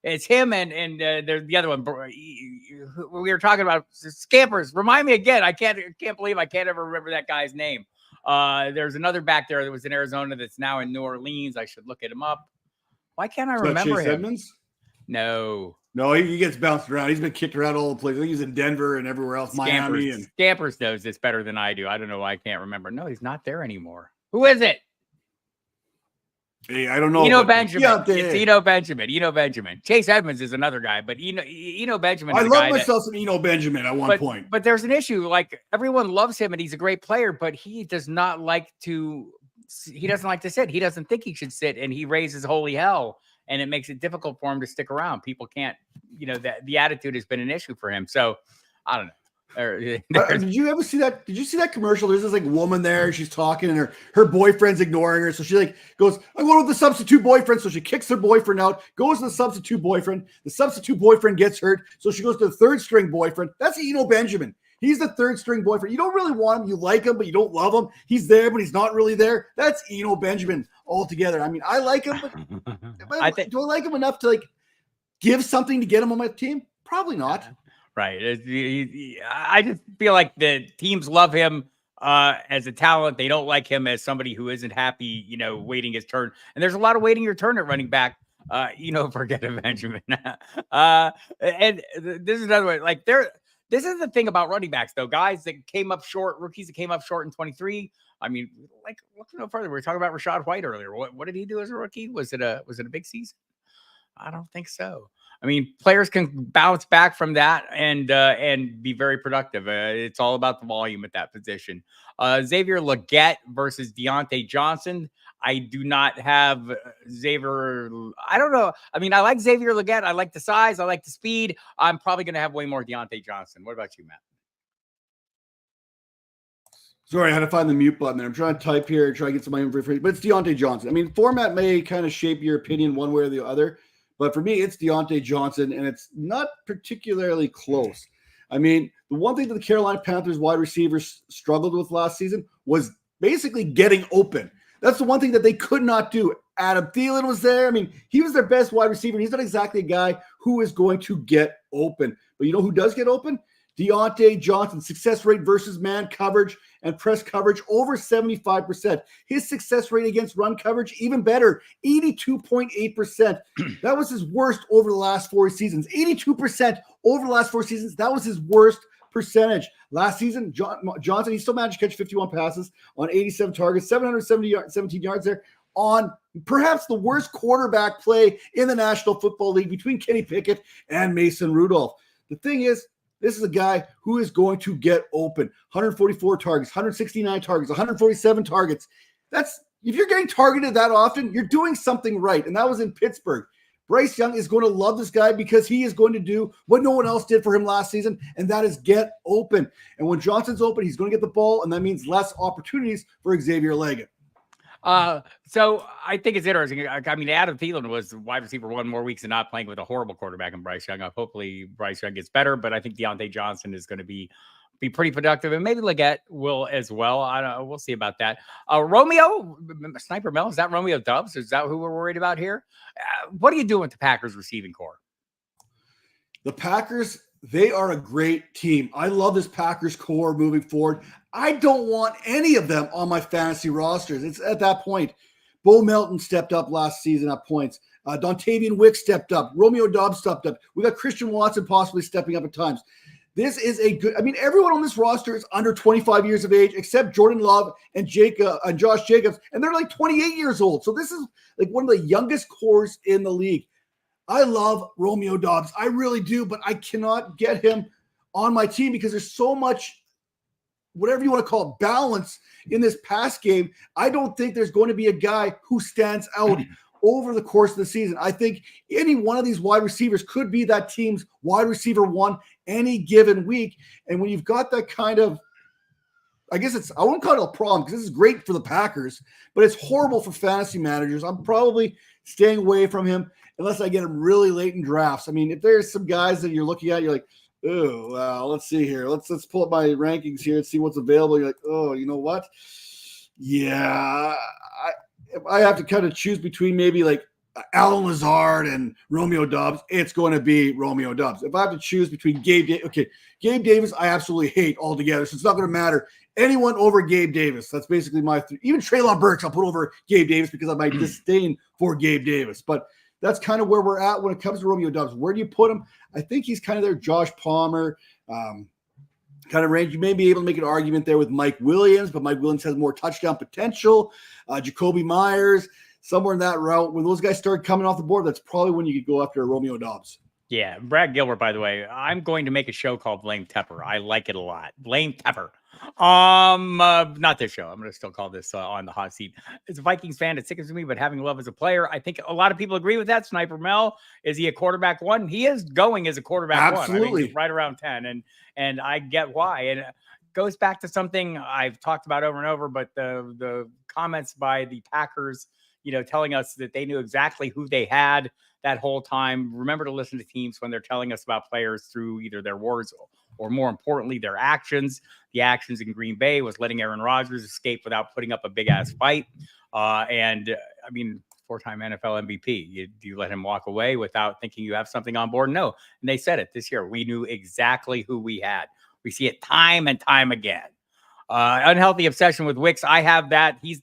It's him and there's the other one. We were talking about Scampers. Remind me again. I can't believe I can't ever remember that guy's name. There's another back there that was in Arizona that's now in New Orleans. I should look at him up. Why can't I remember Chase him? Edmonds? No, he gets bounced around. He's been kicked around all the places. He's in Denver and everywhere else, Miami. And Scampers knows this better than I do. I don't know why I can't remember. No, he's not there anymore. Who is it? Hey, I don't know. Benjamin. It's Eno Benjamin. Chase Edmonds is another guy, but Eno Benjamin. I love myself some Eno Benjamin at one point. But there's an issue. Like, everyone loves him and he's a great player, but he doesn't like to sit. He doesn't think he should sit, and he raises holy hell, and it makes it difficult for him to stick around. People can't, the attitude has been an issue for him. So I don't know. Did you ever see that? Did you see that commercial? There's this woman there. She's talking, and her boyfriend's ignoring her. So she goes, "I'm going with the substitute boyfriend." So she kicks her boyfriend out, goes to the substitute boyfriend. The substitute boyfriend gets hurt, so she goes to the third string boyfriend. That's Eno Benjamin. He's the third string boyfriend. You don't really want him. You like him, but you don't love him. He's there, but he's not really there. That's Eno Benjamin altogether. I mean, I like him, but do I like him enough to give something to get him on my team? Probably not. Right. I just feel like the teams love him as a talent. They don't like him as somebody who isn't happy, waiting his turn. And there's a lot of waiting your turn at running back. Forget it, Benjamin. And this is another way. This is the thing about running backs, though. Guys that came up short, rookies that came up short in 23. I mean, look no further. We were talking about Rashad White earlier. What did he do as a rookie? Was it a big season? I don't think so. I mean, players can bounce back from that and be very productive. It's all about the volume at that position. Xavier Legette versus Deontay Johnson. I do not have Xavier. I don't know. I mean, I like Xavier Legette. I like the size. I like the speed. I'm probably going to have way more Deontay Johnson. What about you, Matt? Sorry, I had to find the mute button there. I'm trying to type here, try to get some of my information, but it's Deontay Johnson. I mean, format may kind of shape your opinion one way or the other. But for me, it's Deontay Johnson, and it's not particularly close. I mean, the one thing that the Carolina Panthers wide receivers struggled with last season was basically getting open. That's the one thing that they could not do. Adam Thielen was there. I mean, he was their best wide receiver. He's not exactly a guy who is going to get open. But you know who does get open? Deontay Johnson. Success rate versus man coverage and press coverage over 75%. His success rate against run coverage even better, 82.8%. That was his worst over the last 4 seasons. 82% over the last 4 seasons. That was his worst percentage. Last season, Johnson, he still managed to catch 51 passes on 87 targets, 717 yards there on perhaps the worst quarterback play in the National Football League between Kenny Pickett and Mason Rudolph. The thing is, this is a guy who is going to get open. 144 targets, 169 targets, 147 targets. That's, if you're getting targeted that often, you're doing something right. And that was in Pittsburgh. Bryce Young is going to love this guy because he is going to do what no one else did for him last season, and that is get open. And when Johnson's open, he's going to get the ball, and that means less opportunities for Xavier Legette. So I think it's interesting. I mean, Adam Thielen was wide receiver 1 more weeks and not playing with a horrible quarterback in Bryce Young. Hopefully Bryce Young gets better, but I think Deontay Johnson is going to be pretty productive, and maybe Legette will as well. I don't know. We'll see about that. Romeo, Sniper Mel, is that Romeo Dubs? Is that who we're worried about here? What are you doing with the Packers receiving core? The Packers, they are a great team. I love this Packers core moving forward. I don't want any of them on my fantasy rosters. It's at that point. Bo Melton stepped up last season at points. Dontavian Wick stepped up. Romeo Doubs stepped up. We got Christian Watson possibly stepping up at times. This is a good, I mean, everyone on this roster is under 25 years of age except Jordan Love and Josh Jacobs, and they're like 28 years old. So this is like one of the youngest cores in the league. I love Romeo Doubs. I really do, but I cannot get him on my team because there's so much, whatever you want to call it, balance in this pass game. I don't think there's going to be a guy who stands out over the course of the season. I think any one of these wide receivers could be that team's wide receiver 1 any given week. And when you've got that kind of, I guess it's, I won't call it a problem because this is great for the Packers, but it's horrible for fantasy managers. I'm probably staying away from him unless I get him really late in drafts. I mean, if there's some guys that you're looking at, you're like, oh, wow, let's see here. Let's pull up my rankings here and see what's available. You're like, oh, you know what? Yeah, if I have to kind of choose between maybe like Alan Lazard and Romeo Doubs, it's going to be Romeo Doubs. If I have to choose between Gabe Davis, I absolutely hate altogether. So it's not going to matter. Anyone over Gabe Davis. That's basically my even Treylon Burks I'll put over Gabe Davis because of my disdain for Gabe Davis. But that's kind of where we're at when it comes to Romeo Doubs. Where do you put him? I think he's kind of there. Josh Palmer, kind of range. You may be able to make an argument there with Mike Williams, but Mike Williams has more touchdown potential. Jacoby Myers, somewhere in that route. When those guys start coming off the board, that's probably when you could go after Romeo Doubs. Yeah, Brad Gilbert, by the way, I'm going to make a show called Blame Tepper. I like it a lot. Blame Tepper. Not this show. I'm going to still call this on the hot seat. As a Vikings fan, it sickens me, but having love as a player, I think a lot of people agree with that. Sniper Mel, is he a quarterback one? He is going as a quarterback one. I mean, right around 10, and I get why. And it goes back to something I've talked about over and over, but the comments by the Packers, telling us that they knew exactly who they had that whole time. Remember to listen to teams when they're telling us about players through either their words or more importantly, their actions. The actions in Green Bay was letting Aaron Rodgers escape without putting up a big ass fight. And I mean, 4-time NFL MVP. Do you let him walk away without thinking you have something on board? No. And they said it this year. We knew exactly who we had. We see it time and time again. Unhealthy obsession with Wicks. I have that. He's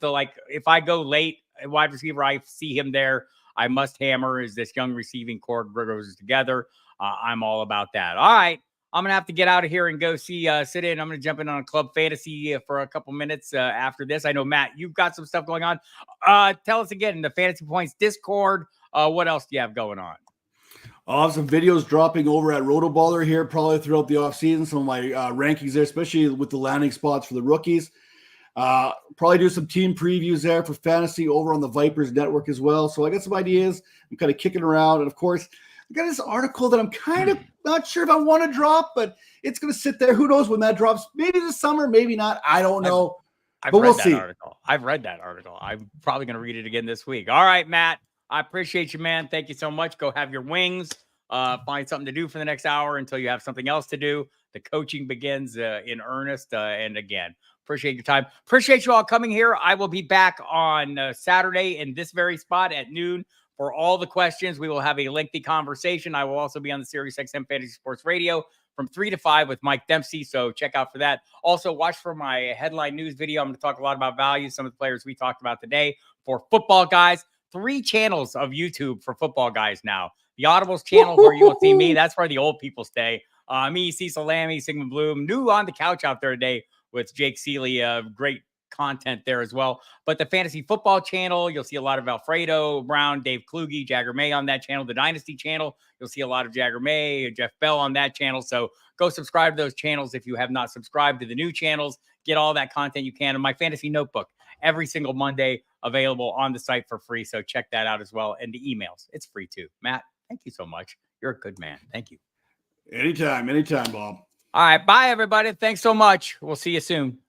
if I go late wide receiver, I see him there. I must hammer as this young receiving core grows together. I'm all about that. All right. I'm going to have to get out of here and go sit in. I'm going to jump in on Club Fantasy for a couple minutes after this. I know, Matt, you've got some stuff going on. Tell us again in the Fantasy Points Discord. What else do you have going on? I'll have some videos dropping over at Rotoballer here probably throughout the offseason. Some of my rankings there, especially with the landing spots for the rookies. Probably do some team previews there for fantasy over on the Vipers Network as well. So I got some ideas. I'm kind of kicking around. And of course, I got this article that I'm kind of not sure if I want to drop, but it's going to sit there. Who knows when that drops? Maybe this summer, maybe not. I don't know. But we'll see. I've read that article. I'm probably going to read it again this week. All right, Matt. I appreciate you, man. Thank you so much. Go have your wings. Find something to do for the next hour until you have something else to do. The coaching begins in earnest. And again, appreciate your time. Appreciate you all coming here. I will be back on Saturday in this very spot at noon for all the questions. We will have a lengthy conversation. I will also be on the SiriusXM Fantasy Sports Radio from 3 to 5 with Mike Dempsey. So check out for that. Also watch for my headline news video. I'm going to talk a lot about value. Some of the players we talked about today for Football Guys. 3 channels of YouTube for Football Guys now. The Audibles channel where you will see me. That's where the old people stay. Me, Cecil Lammy, Sigmund Bloom, new on the couch out there today with Jake Seeley. Great content there as well. But the Fantasy Football channel, you'll see a lot of Alfredo Brown, Dave Kluge, Jagger May on that channel. The Dynasty channel, you'll see a lot of Jagger May, Jeff Bell on that channel. So go subscribe to those channels if you have not subscribed to the new channels. Get all that content you can. And my Fantasy Notebook every single Monday available on the site for free. So check that out as well. And the emails, it's free too. Matt, thank you so much. You're a good man. Thank you. Anytime, Bob. All right. Bye, everybody. Thanks so much. We'll see you soon.